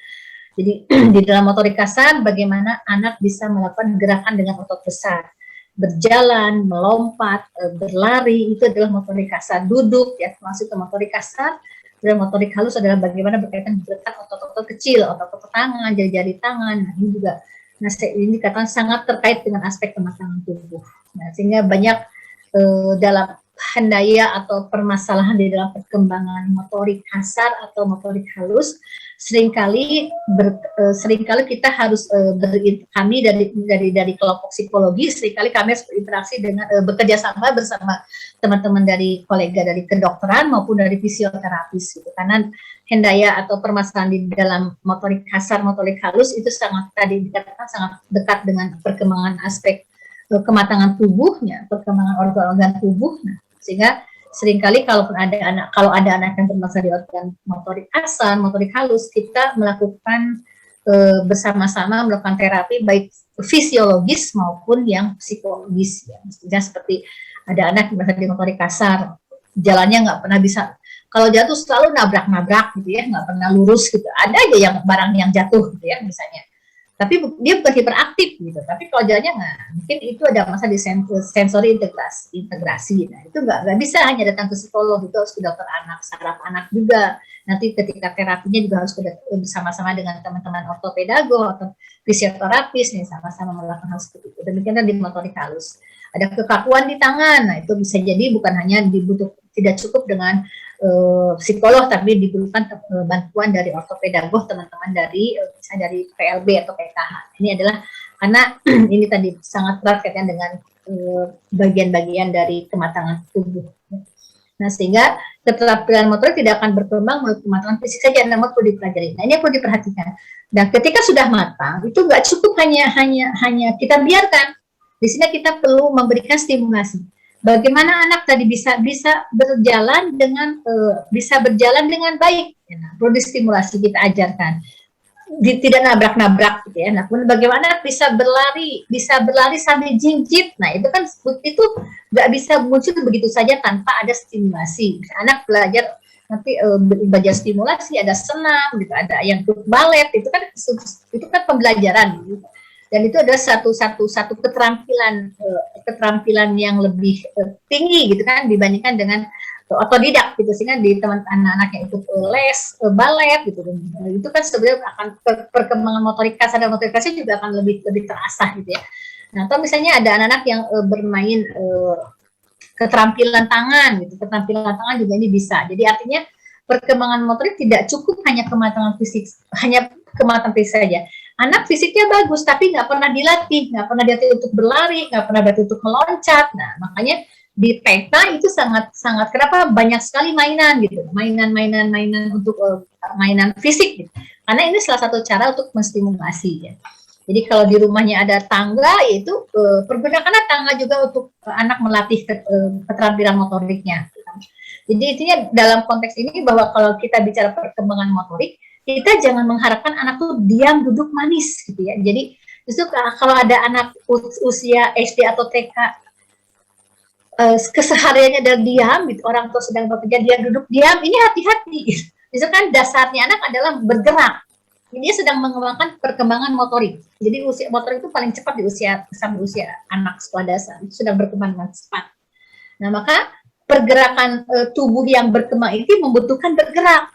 Jadi di dalam motorik kasar, bagaimana anak bisa melakukan gerakan dengan otot besar, berjalan, melompat, berlari, itu adalah motorik kasar. Duduk ya, masuk ke motorik kasar. Dan motorik halus adalah bagaimana berkaitan dengan otot-otot kecil, otot-otot tangan, jari-jari tangan. Nah, ini juga, nah ini dikatakan sangat terkait dengan aspek kematangan tubuh. Nah, sehingga banyak dalam hendaya atau permasalahan di dalam perkembangan motorik kasar atau motorik halus, seringkali kita harus kami dari kelompok psikologi, seringkali kami harus berinteraksi dengan bekerja sama bersama teman-teman dari kolega dari kedokteran maupun dari fisioterapis gitu. Karena hendaya atau permasalahan di dalam motorik kasar, motorik halus itu sangat tadi dikatakan sangat dekat dengan perkembangan aspek kematangan tubuhnya, perkembangan organ-organ tubuh. Nah, sehingga seringkali kalau ada anak yang bermasalah di organ motorik kasar, motorik halus, kita melakukan bersama-sama melakukan terapi baik fisiologis maupun yang psikologis ya. Misalnya seperti ada anak yang bermasalah di motorik kasar, jalannya nggak pernah bisa, kalau jatuh selalu nabrak-nabrak gitu ya, nggak pernah lurus gitu. Ada aja yang barang yang jatuh gitu ya misalnya. Tapi dia bukan hiperaktif gitu, tapi kalau jalannya nggak, mungkin itu ada masalah di sensori integrasi. Nah itu nggak bisa hanya datang ke psikolog, itu harus ke dokter anak, saraf anak juga. Nanti ketika terapinya juga harus bersama-sama dengan teman-teman ortopedagog atau fisioterapis nih, sama-sama melakukan hal seperti itu. Demikian di motorik halus. Ada kekakuan di tangan, nah itu bisa jadi bukan hanya tidak cukup dengan psikolog, tapi dibutuhkan bantuan dari ortopedagog, teman-teman dari misalnya dari PLB atau PKH. Ini adalah karena ini tadi sangat erat kaitan dengan bagian-bagian dari kematangan tubuh. Nah, sehingga keterampilan motorik tidak akan berkembang menurut kematangan fisik saja, namun perlu dipelajari. Nah, ini perlu diperhatikan. Dan ketika sudah matang, itu nggak cukup hanya kita biarkan. Di sini kita perlu memberikan stimulasi. Bagaimana anak tadi bisa berjalan dengan baik. Nah, perlu distimulasi, kita ajarkan. Tidak nabrak-nabrak gitu ya. Nah, bagaimana bisa berlari sambil jinjit. Nah, itu kan itu nggak bisa muncul begitu saja tanpa ada stimulasi. Anak belajar nanti belajar stimulasi, ada senam gitu, ada yang ikut balet, itu kan pembelajaran gitu. Dan itu adalah satu keterampilan yang lebih tinggi gitu kan dibandingkan dengan otodidak gitu, sehingga di teman anak-anak yang ikut les balet gitu, itu kan sebenarnya akan perkembangan motorik kasar dan motorik kasar juga akan lebih terasah gitu ya. Nah, atau misalnya ada anak-anak yang bermain keterampilan tangan gitu, keterampilan tangan juga ini bisa. Jadi artinya perkembangan motorik tidak cukup hanya kematangan fisik saja. Anak fisiknya bagus, tapi nggak pernah dilatih untuk berlari, nggak pernah dilatih untuk meloncat. Nah, makanya di TK itu sangat kenapa banyak sekali mainan gitu, mainan untuk mainan fisik gitu. Karena ini salah satu cara untuk menstimulasi ya. Jadi kalau di rumahnya ada tangga, yaitu pergunakanlah tangga juga untuk anak melatih keterampilan motoriknya. Jadi intinya dalam konteks ini bahwa kalau kita bicara perkembangan motorik, kita jangan mengharapkan anak tuh diam duduk manis gitu ya. Jadi justru kalau ada anak usia SD atau TK kesehariannya dan diam gitu, orang tua sedang bekerja, dia duduk diam, ini hati-hati. Justru kan dasarnya anak adalah bergerak. Dia sedang mengembangkan perkembangan motorik. Jadi usia motorik itu paling cepat sampai usia anak sekolah dasar, itu sedang berkembang dengan cepat. Nah, maka pergerakan tubuh yang berkembang itu membutuhkan bergerak.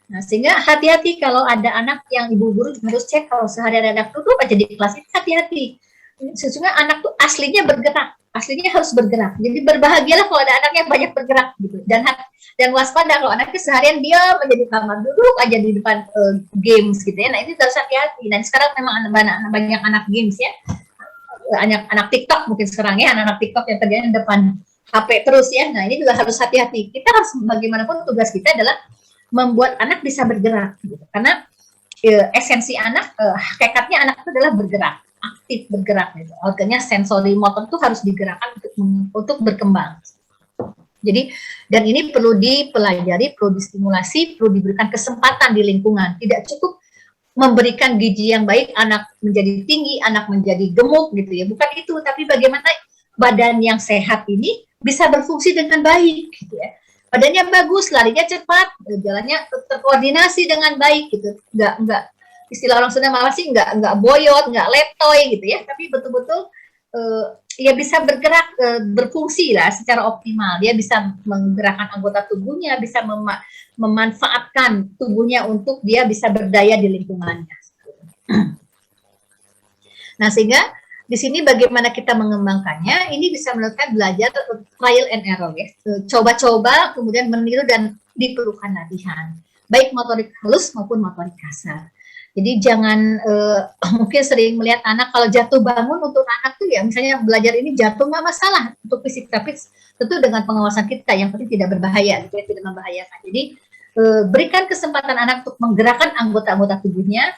Nah, sehingga hati-hati kalau ada anak yang ibu guru harus cek kalau sehari ada anak duduk aja di kelas itu, hati-hati. Sesungguhnya anak tuh aslinya bergerak, aslinya harus bergerak. Jadi berbahagialah kalau ada anak yang banyak bergerak gitu. Dan waspada kalau anaknya seharian dia menjadi kamar duduk aja di depan games gitu ya. Nah, ini harus hati-hati. Dan sekarang memang banyak anak games ya. Anak TikTok mungkin sekarang ya, anak TikTok yang kerjanya di depan HP terus ya. Nah, ini juga harus hati-hati. Kita harus bagaimanapun tugas kita adalah membuat anak bisa bergerak gitu. Karena esensi anak, hakikatnya anak itu adalah bergerak, aktif bergerak gitu. Organnya sensori motor itu harus digerakkan untuk berkembang. Jadi, dan ini perlu dipelajari, perlu distimulasi, perlu diberikan kesempatan di lingkungan. Tidak cukup memberikan gizi yang baik, anak menjadi tinggi, anak menjadi gemuk gitu ya. Bukan itu, tapi bagaimana badan yang sehat ini bisa berfungsi dengan baik gitu ya. Badannya bagus, larinya cepat, jalannya terkoordinasi dengan baik gitu. Enggak istilah orang Sunda malah sih enggak boyot, enggak letoy gitu ya, tapi betul-betul ya bisa bergerak, berfungsi lah secara optimal. Dia bisa menggerakkan anggota tubuhnya, bisa memanfaatkan tubuhnya untuk dia bisa berdaya di lingkungannya. Nah, sehingga di sini bagaimana kita mengembangkannya, ini bisa melakukan belajar trial and error ya. Coba-coba, kemudian meniru dan diperlukan latihan. Baik motorik halus maupun motorik kasar. Jadi jangan mungkin sering melihat anak kalau jatuh bangun untuk anak tuh ya misalnya belajar ini jatuh nggak masalah untuk fisik, tapi tentu dengan pengawasan kita yang penting tidak berbahaya, gitu ya, tidak membahayakan. Jadi berikan kesempatan anak untuk menggerakkan anggota-anggota tubuhnya,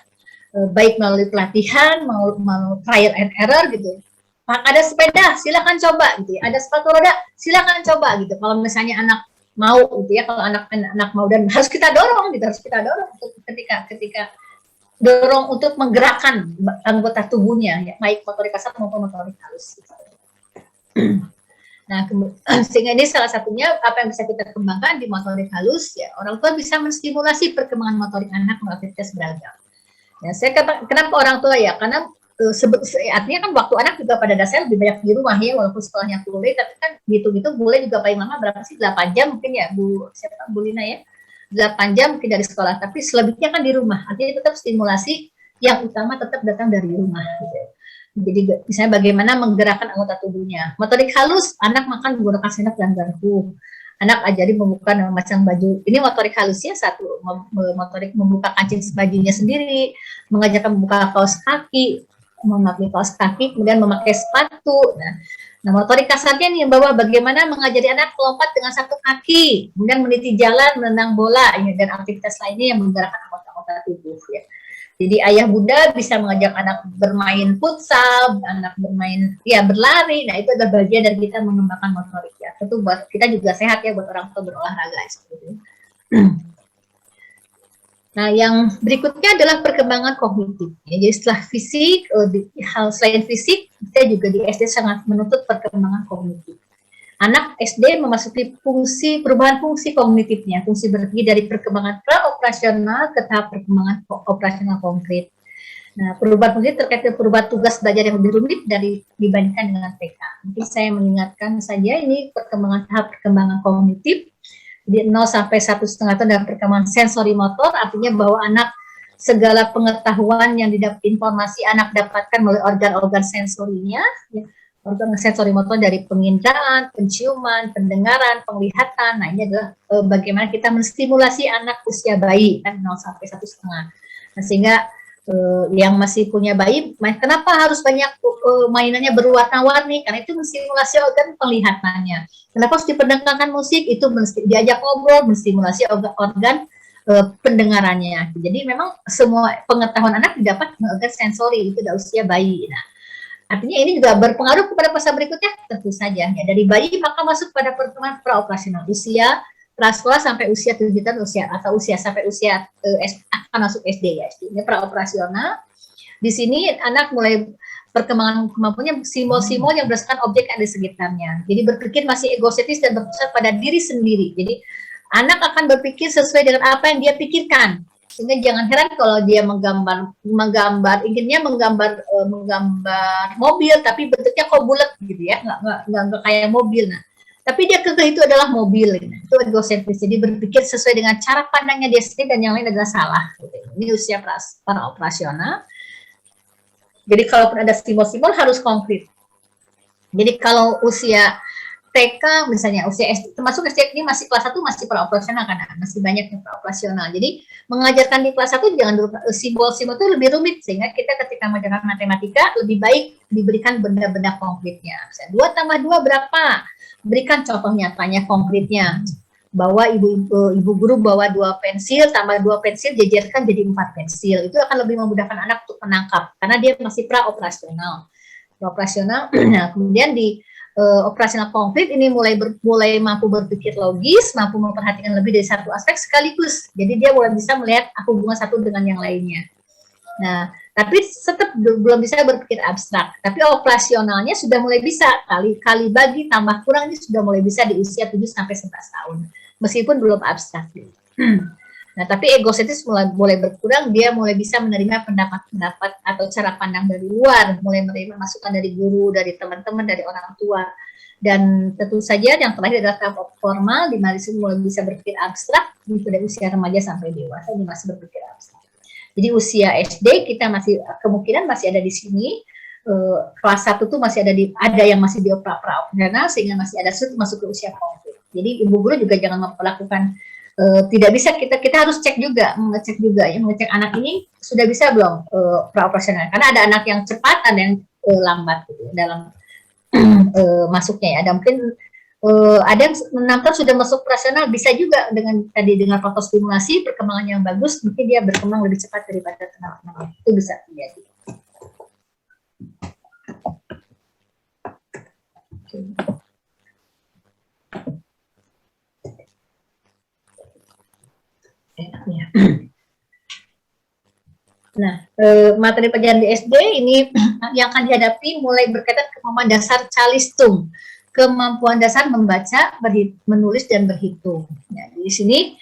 baik melalui pelatihan, melalui trial and error gitu. Ada sepeda, silakan coba gitu ya. Ada sepatu roda, silakan coba gitu. Kalau misalnya anak mau gitu ya, kalau anak mau dan harus kita dorong gitu, untuk ketika dorong untuk menggerakkan anggota tubuhnya ya, baik motorik kasar maupun motorik halus. Gitu. Nah, sehingga ini salah satunya apa yang bisa kita kembangkan di motorik halus ya, orang tua bisa menstimulasi perkembangan motorik anak melalui aktivitas beragam. Ya, saya kenapa orang tua ya, karena artinya kan waktu anak juga pada dasarnya lebih banyak di rumah ya, walaupun sekolahnya boleh, tapi kan gitu-gitu boleh juga paling lama berapa sih, 8 jam mungkin ya Bu Lina ya, 8 jam mungkin dari sekolah, tapi selebihnya kan di rumah, artinya tetap stimulasi yang utama tetap datang dari rumah gitu. Jadi misalnya bagaimana menggerakkan anggota tubuhnya. Motorik halus, anak makan menggunakan sendok dan garpu. Anak ajari membuka dan memasang baju. Ini motorik halusnya satu, motorik membuka kancing bajunya sendiri, mengajarkan membuka kaos kaki, memakai kaos kaki, kemudian memakai sepatu. Nah, motorik kasarnya nih bahwa bagaimana mengajari anak melompat dengan satu kaki, kemudian meniti jalan, menendang bola, ya, dan aktivitas lainnya yang menggerakkan anggota-anggota tubuh. Ya. Jadi ayah bunda bisa mengajak anak bermain futsal, anak bermain ya berlari. Nah, itu adalah bagian dari kita mengembangkan motorik ya. Tentu buat kita juga sehat ya buat orang tua berolahraga seperti itu. Nah, yang berikutnya adalah perkembangan kognitif. Ya, jadi setelah fisik, hal selain fisik, kita juga di SD sangat menuntut perkembangan kognitif. Anak SD memasuki perubahan fungsi kognitifnya, fungsi berpikir dari perkembangan pra-operasional ke tahap perkembangan operasional konkret. Nah, perubahan fungsi terkait dengan perubahan tugas belajar yang lebih rumit dibandingkan dengan TK. Mungkin saya mengingatkan saja ini tahap perkembangan kognitif, di 0 sampai 1,5 tahun dalam perkembangan sensori motor, artinya bahwa anak segala pengetahuan yang didapat informasi anak dapatkan melalui organ-organ sensorinya, ya, organ sensori motor dari penginderaan, penciuman, pendengaran, penglihatan. Nah, ini adalah bagaimana kita menstimulasi anak usia bayi kan 0 sampai 1,5. Nah, sehingga yang masih punya bayi, kenapa harus banyak mainannya berwarna-warni? Karena itu menstimulasi organ penglihatannya. Kenapa harus diperdagangkan musik? Itu diajak ngobrol, menstimulasi organ pendengarannya. Jadi memang semua pengetahuan anak didapat melalui organ sensori itu dari usia bayi. Nah, artinya ini juga berpengaruh kepada fase berikutnya, tentu saja. Ya, dari bayi maka masuk pada perkembangan praoperasional, usia prasekolah sampai usia 7 tahun sampai usia akan masuk SD ya. Ini praoperasional. Di sini anak mulai perkembangan kemampuannya simbol-simbol yang berdasarkan objek yang ada di sekitarnya. Jadi berpikir masih egosentris dan berpusat pada diri sendiri. Jadi anak akan berpikir sesuai dengan apa yang dia pikirkan. Sehingga jangan heran kalau dia inginnya menggambar mobil tapi bentuknya kok bulat gitu ya, nggak kayak mobil. Nah, tapi dia kekeh itu adalah mobil, itu egosentris. Jadi berpikir sesuai dengan cara pandangnya dia sendiri dan yang lain adalah salah. Ini usia praoperasional. Jadi kalaupun ada simbol-simbol harus konkret. Jadi kalau usia TK misalnya, usia SD, termasuk SD ini masih kelas 1 masih praoperasional kan, masih banyak yang praoperasional. Jadi mengajarkan di kelas 1 jangan dulu simbol-simbol itu lebih rumit, sehingga kita ketika mengajarkan matematika lebih baik diberikan benda-benda konkretnya. Misalnya 2 tambah 2 berapa? Berikan contoh nyatanya konkretnya. Bawa ibu guru bawa 2 pensil, tambah 2 pensil, jajarkan jadi 4 pensil. Itu akan lebih memudahkan anak untuk menangkap, karena dia masih praoperasional. Nah, kemudian di operasional konkret ini mulai mampu berpikir logis, mampu memperhatikan lebih dari satu aspek sekaligus. Jadi dia mulai bisa melihat hubungan satu dengan yang lainnya. Nah, Tapi tetap belum bisa berpikir abstrak. Tapi operasionalnya sudah mulai bisa, kali bagi tambah kurang ini sudah mulai bisa di usia 7 sampai 11 tahun. Meskipun belum abstrak. Nah, tapi egosentris mulai berkurang, dia mulai bisa menerima pendapat-pendapat atau cara pandang dari luar, mulai menerima masukan dari guru, dari teman-teman, dari orang tua. Dan tentu saja yang terakhir adalah tahap formal, di mana mulai bisa berpikir abstrak, dari usia remaja sampai dewasa, ini masih berpikir abstrak. Jadi usia SD kita masih kemungkinan masih ada di sini, kelas 1 tuh masih ada yang masih di pra-operasional, sehingga masih ada masuk ke usia konflik. Jadi ibu guru juga jangan melakukan tidak bisa kita harus mengecek anak ini sudah bisa belum pra-operasional, karena ada anak yang cepat, ada yang lambat gitu, dalam masuknya ya. Ada mungkin ada yang 6 tahun sudah masuk operasional, bisa juga dengan fotostimulasi perkembangan yang bagus, mungkin dia berkembang lebih cepat daripada anak-anak, itu bisa terjadi. Nah, materi pelajaran di SD ini yang akan dihadapi mulai berkaitan kemampuan dasar calistung, kemampuan dasar membaca, menulis dan berhitung. Nah, di sini,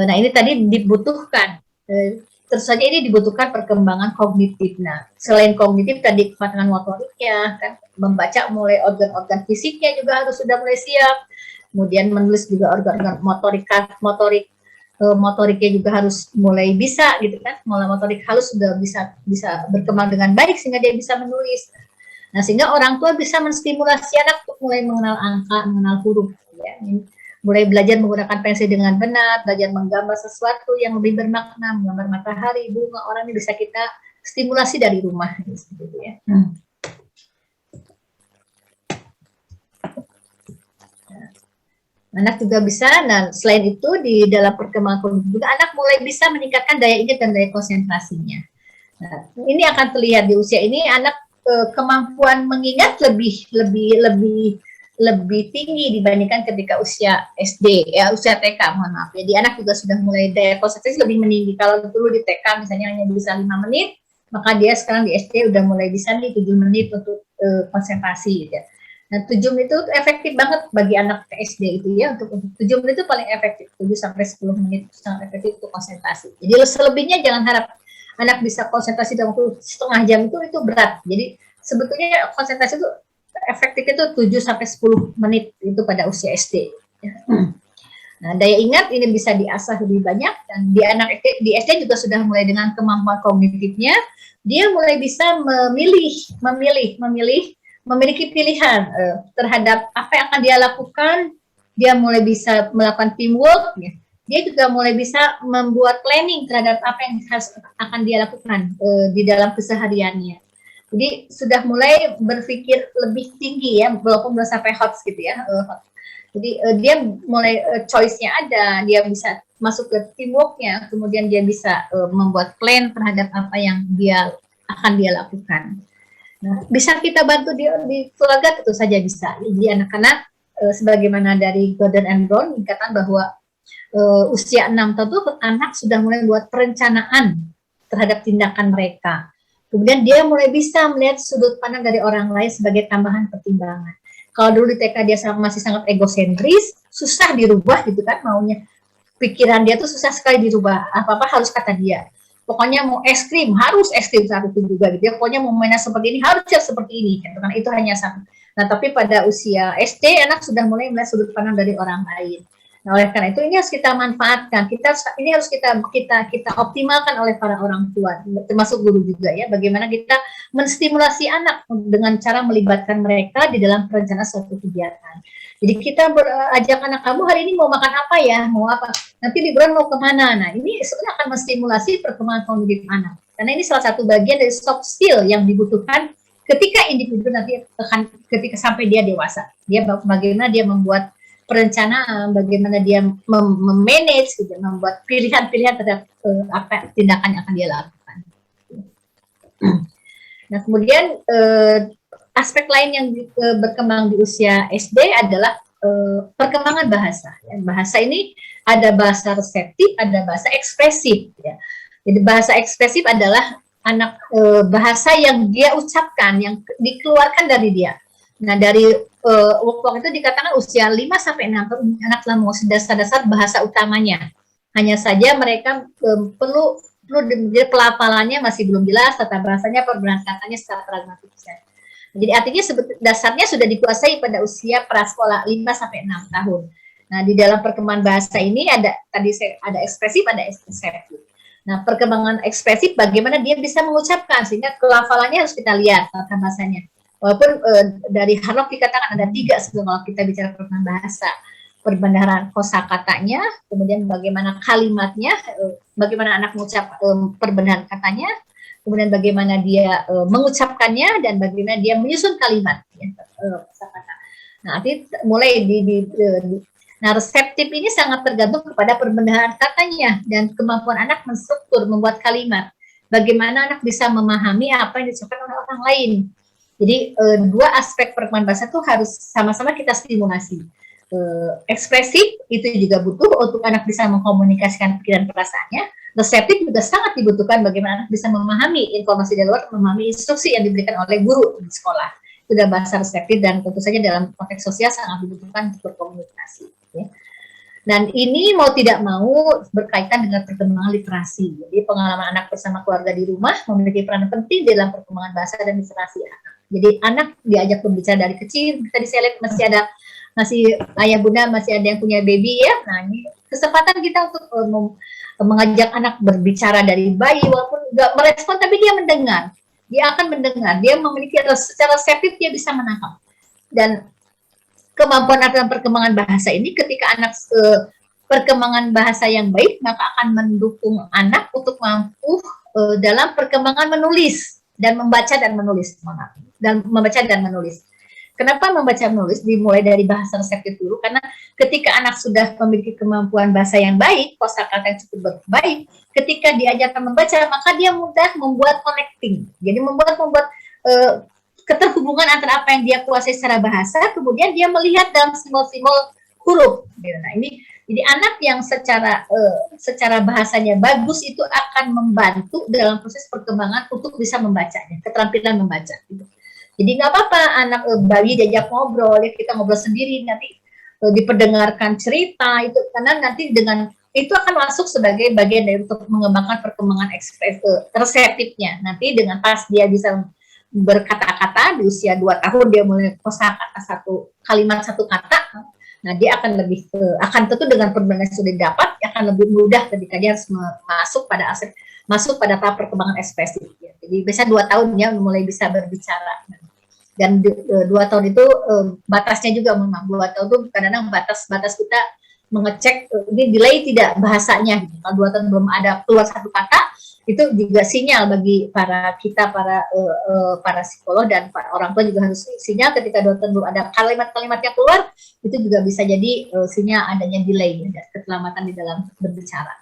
nah ini tadi dibutuhkan, terus saja ini dibutuhkan perkembangan kognitif. Nah, selain kognitif tadi kepatuhan motoriknya, kan membaca mulai organ-organ fisiknya juga harus sudah mulai siap. Kemudian menulis juga organ-organ motoriknya juga harus mulai bisa gitu kan, mulai motorik halus sudah bisa berkembang dengan baik sehingga dia bisa menulis. Nah, sehingga orang tua bisa menstimulasi anak untuk mulai mengenal angka, mengenal huruf ya. Mulai belajar menggunakan pensil dengan benar, belajar menggambar sesuatu yang lebih bermakna, menggambar matahari, bunga, orang ini bisa kita stimulasi dari rumah gitu ya. Anak juga bisa, nah selain itu di dalam perkembangan kognitif juga anak mulai bisa meningkatkan daya ingat dan daya konsentrasinya. Nah, ini akan terlihat di usia ini anak kemampuan mengingat lebih tinggi dibandingkan ketika usia SD, ya usia TK, mohon maaf. Jadi anak juga sudah mulai daya konsentrasi lebih meninggi. Kalau dulu di TK misalnya hanya bisa 5 menit, maka dia sekarang di SD udah mulai bisa nih 7 menit untuk konsentrasi ya. Nah, 7 menit itu efektif banget bagi anak SD itu ya, untuk 7 menit itu paling efektif, 7 sampai 10 menit itu sangat efektif untuk konsentrasi. Jadi selebihnya jangan harap anak bisa konsentrasi dalam waktu setengah jam, itu berat. Jadi sebetulnya konsentrasi itu efektif itu 7 sampai 10 menit itu pada usia SD. Nah, daya ingat ini bisa diasah lebih banyak, dan di anak di SD juga sudah mulai dengan kemampuan kognitifnya, dia mulai bisa memiliki pilihan terhadap apa yang akan dia lakukan. Dia mulai bisa melakukan teamwork ya. Dia juga mulai bisa membuat planning terhadap apa yang akan dia lakukan di dalam kesehariannya. Jadi sudah mulai berpikir lebih tinggi ya, walaupun belum sampai hot gitu ya. Jadi dia mulai choice-nya ada, dia bisa masuk ke teamwork-nya, kemudian dia bisa membuat plan terhadap apa yang akan dia lakukan. Nah, bisa kita bantu di keluarga, tentu saja bisa. Jadi anak-anak sebagaimana dari Gordon and Brown dikatakan bahwa usia 6 tahun itu anak sudah mulai buat perencanaan terhadap tindakan mereka. Kemudian dia mulai bisa melihat sudut pandang dari orang lain sebagai tambahan pertimbangan. Kalau dulu di TK dia masih sangat egosentris, susah dirubah gitu kan maunya. Pikiran dia tuh susah sekali dirubah, apa-apa harus kata dia. Pokoknya mau es krim, harus es krim saat itu juga gitu ya. Pokoknya mau mainnya seperti ini, harus seperti ini. Karena itu hanya satu. Nah, tapi pada usia SD, anak sudah mulai melihat sudut pandang dari orang lain. Nah, oleh karena itu ini harus kita manfaatkan. Ini harus kita optimalkan oleh para orang tua, termasuk guru juga ya. Bagaimana kita menstimulasi anak dengan cara melibatkan mereka di dalam perencanaan suatu kegiatan. Jadi kita ajak anak, kamu hari ini mau makan apa ya, mau apa, nanti liburan mau kemana. Nah, ini sebenarnya akan menstimulasi perkembangan kognitif anak. Karena ini salah satu bagian dari soft skill yang dibutuhkan ketika individu nanti ketika sampai dia dewasa. Dia bagaimana dia membuat perencanaan, bagaimana dia memanage, gitu, membuat pilihan-pilihan terhadap apa tindakan yang akan dia lakukan. Nah, kemudian aspek lain yang berkembang di usia SD adalah perkembangan bahasa. Ya. Bahasa ini ada bahasa reseptif, ada bahasa ekspresif. Ya. Jadi bahasa ekspresif adalah bahasa yang dia ucapkan, yang dikeluarkan dari dia. Nah, dari waktu itu dikatakan usia 5 sampai 6 tahun anak telah menguasai dasar-dasar bahasa utamanya. Hanya saja mereka perlu pelafalannya masih belum jelas, tata bahasanya, perbedaan katanya secara pragmatisnya. Jadi artinya dasarnya sudah dikuasai pada usia prasekolah 5 sampai 6 tahun. Nah, di dalam perkembangan bahasa ini ada ekspresif, ada ekspresif. Nah, perkembangan ekspresif bagaimana dia bisa mengucapkan, sehingga pelafalannya harus kita lihat tata bahasanya. Walaupun dari Harlock dikatakan ada 3 sebelum kita bicara perkembangan bahasa. Perbendaharaan kosakatanya, kemudian bagaimana kalimatnya, bagaimana anak mengucap perbendaharaan katanya, kemudian bagaimana dia mengucapkannya, dan bagaimana dia menyusun kalimat. Kosakata. Nah, nanti mulai nah, reseptif ini sangat tergantung kepada perbendaharaan katanya dan kemampuan anak menstruktur, membuat kalimat. Bagaimana anak bisa memahami apa yang diucapkan oleh orang lain. Jadi, 2 aspek perkembangan bahasa itu harus sama-sama kita stimulasi. Ekspresif itu juga butuh untuk anak bisa mengkomunikasikan pikiran perasaannya. Reseptif juga sangat dibutuhkan bagaimana anak bisa memahami informasi dari luar, memahami instruksi yang diberikan oleh guru di sekolah. Itu adalah bahasa reseptif dan tentu saja dalam konteks sosial sangat dibutuhkan untuk berkomunikasi. Ya. Dan ini mau tidak mau berkaitan dengan perkembangan literasi. Jadi pengalaman anak bersama keluarga di rumah memiliki peran penting dalam perkembangan bahasa dan literasi anak. Jadi anak diajak berbicara dari kecil, tadi saya lihat masih ayah bunda masih ada yang punya baby ya. Nah, ini kesempatan kita untuk mengajak anak berbicara dari bayi, walaupun nggak merespon tapi dia mendengar. Dia akan mendengar, dia memiliki secara reseptif dia bisa menangkap. Dan kemampuan dalam perkembangan bahasa ini ketika anak perkembangan bahasa yang baik maka akan mendukung anak untuk mampu dalam perkembangan menulis dan membaca dan menulis. Dan membaca dan menulis. Kenapa membaca menulis? Dimulai dari bahasa reseptif dulu, karena ketika anak sudah memiliki kemampuan bahasa yang baik, kosakata yang cukup baik, ketika diajarkan membaca, maka dia mudah membuat connecting. Jadi membuat keterhubungan antara apa yang dia kuasai secara bahasa, kemudian dia melihat dalam simbol-simbol huruf. Nah, ini jadi anak yang secara bahasanya bagus itu akan membantu dalam proses perkembangan untuk bisa membacanya, keterampilan membaca. Gitu. Jadi nggak apa-apa anak bayi diajak ngobrol, ya kita ngobrol sendiri, nanti diperdengarkan cerita itu, karena nanti dengan itu akan masuk sebagai bagian dari untuk mengembangkan perkembangan reseptifnya. Nanti dengan pas dia bisa berkata-kata di usia 2 tahun dia mulai kosakata kalimat satu kata, nah dia akan akan tentu dengan perbedaan yang sudah didapat akan lebih mudah ketika dia harus masuk pada tahap perkembangan ekspresif. Ya. Jadi biasanya 2 tahun dia mulai bisa berbicara. Dan 2 tahun itu batasnya juga memang 2 tahun itu kadang-kadang batas kita mengecek ini delay tidak bahasanya. Gitu. Kalau 2 tahun belum ada keluar satu kata, itu juga sinyal bagi para psikolog dan orang tua juga harus sinyal ketika 2 tahun belum ada kalimat-kalimat yang keluar, itu juga bisa jadi sinyal adanya delay, ya, keselamatan di dalam berbicara.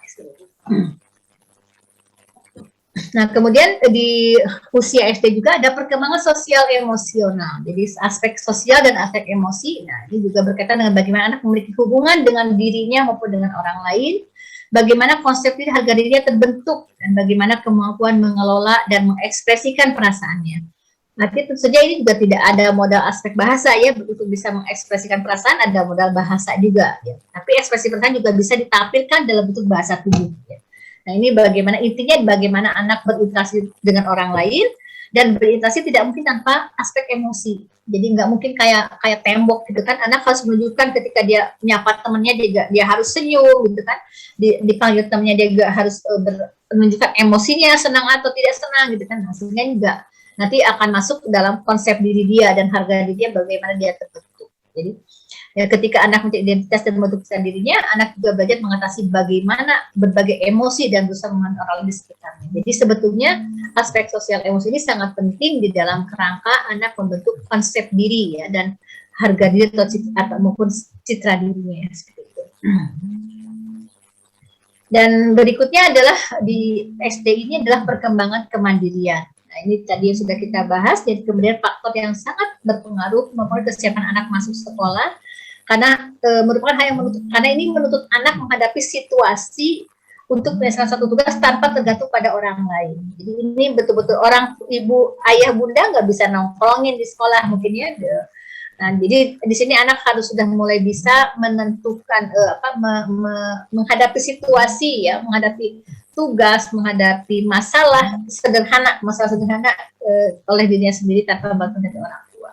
Nah, kemudian di usia SD juga ada perkembangan sosial emosional. Jadi aspek sosial dan aspek emosi, nah ini juga berkaitan dengan bagaimana anak memiliki hubungan dengan dirinya maupun dengan orang lain, bagaimana konsep diri harga dirinya terbentuk, dan bagaimana kemampuan mengelola dan mengekspresikan perasaannya. Nanti tentu saja ini juga tidak ada modal aspek bahasa ya, untuk bisa mengekspresikan perasaan ada modal bahasa juga. Ya. Tapi ekspresi perasaan juga bisa ditampilkan dalam bentuk bahasa tubuh. Ya. Nah ini intinya bagaimana anak berinteraksi dengan orang lain, dan berinteraksi tidak mungkin tanpa aspek emosi. Jadi nggak mungkin kayak tembok gitu kan, anak harus menunjukkan ketika dia nyapa temannya dia harus senyum gitu kan, dipanggil temannya dia juga harus menunjukkan emosinya senang atau tidak senang gitu kan, hasilnya juga nanti akan masuk dalam konsep diri dia dan harga diri dia bagaimana dia terbentuk. Jadi ya, ketika anak memiliki identitas dan membentuk dirinya, anak juga belajar mengatasi bagaimana berbagai emosi dan berusaha memahami orang lain di sekitarnya. Jadi sebetulnya aspek sosial emosi ini sangat penting di dalam kerangka anak membentuk konsep diri ya, dan harga diri atau maupun citra dirinya ya, seperti itu. Dan berikutnya adalah di SD ini adalah perkembangan kemandirian. Nah, ini tadi yang sudah kita bahas, jadi kemudian faktor yang sangat berpengaruh mempengaruhi kesiapan anak masuk sekolah, karena merupakan hal yang karena ini menuntut anak menghadapi situasi untuk menyelesaikan satu tugas tanpa tergantung pada orang lain. Jadi ini betul-betul orang ibu, ayah, bunda nggak bisa nongkrongin di sekolah mungkin ya. Nah, jadi di sini anak harus sudah mulai bisa menentukan menghadapi situasi ya, menghadapi tugas, menghadapi masalah sederhana oleh dirinya sendiri tanpa bantuan dari orang tua.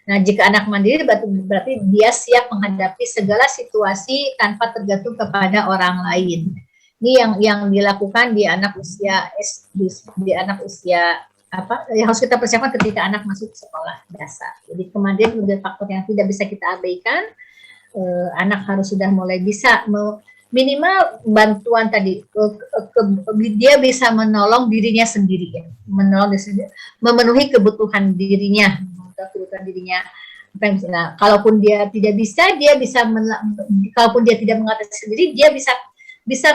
Nah, jika anak mandiri berarti dia siap menghadapi segala situasi tanpa tergantung kepada orang lain. Ini yang dilakukan di anak usia yang harus kita persiapkan ketika anak masuk sekolah dasar. Jadi kemudian faktor yang tidak bisa kita abaikan, anak harus sudah mulai bisa minimal bantuan tadi, dia bisa menolong dirinya sendiri ya, memenuhi kebutuhan dirinya. Nah, kalaupun dia tidak bisa, kalaupun dia tidak mengatasi sendiri, dia bisa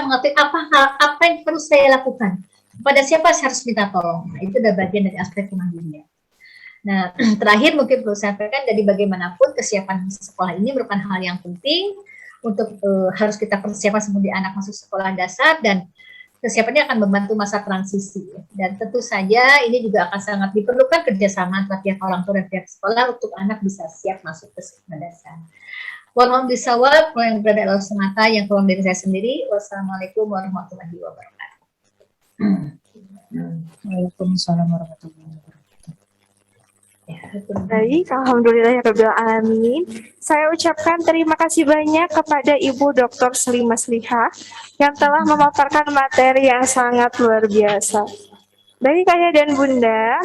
mengerti apa yang perlu saya lakukan, pada siapa saya harus minta tolong. Nah, itu adalah bagian dari aspek kemandirian. Nah, terakhir mungkin perlu saya sampaikan, dari bagaimanapun kesiapan sekolah ini merupakan hal yang penting untuk harus kita persiapkan sebelum anak masuk sekolah dasar, dan kesiapannya akan membantu masa transisi. Dan tentu saja ini juga akan sangat diperlukan kerjasama antara pihak orang tua dan pihak sekolah untuk anak bisa siap masuk ke sekolah dasar. Mohon bisawab, yang berada dalam semata, yang kurang dari saya sendiri. Wassalamualaikum warahmatullahi wabarakatuh. Waalaikumsalam warahmatullahi wabarakatuh. Baik, alhamdulillahirabbil alamin. Saya ucapkan terima kasih banyak kepada Ibu Dr. Selimas Liha yang telah memaparkan materi yang sangat luar biasa. Baik Ayah dan Bunda,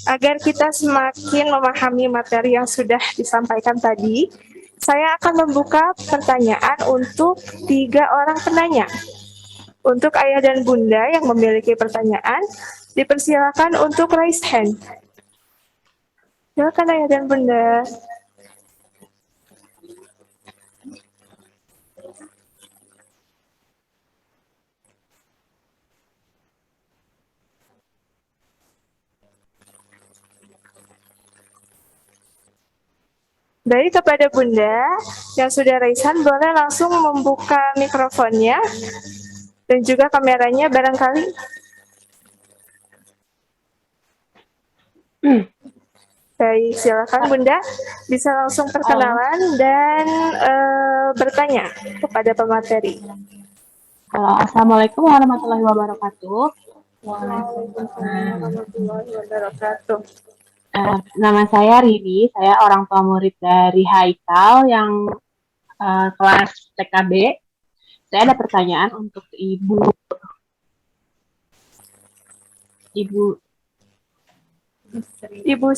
agar kita semakin memahami materi yang sudah disampaikan tadi, saya akan membuka pertanyaan untuk 3 orang penanya. Untuk Ayah dan Bunda yang memiliki pertanyaan, dipersilakan untuk raise hand. Silakan Ayah dan Bunda. Baik, kepada Bunda yang sudah raise hand, boleh langsung membuka mikrofonnya dan juga kameranya barangkali. Baik, silakan Bunda, bisa langsung perkenalan dan bertanya kepada pemateri. Halo, Assalamualaikum warahmatullahi wabarakatuh. Waalaikumsalam warahmatullahi wabarakatuh. Nama saya Riri, saya orang tua murid dari Haikal yang kelas TKB. Saya ada pertanyaan untuk Ibu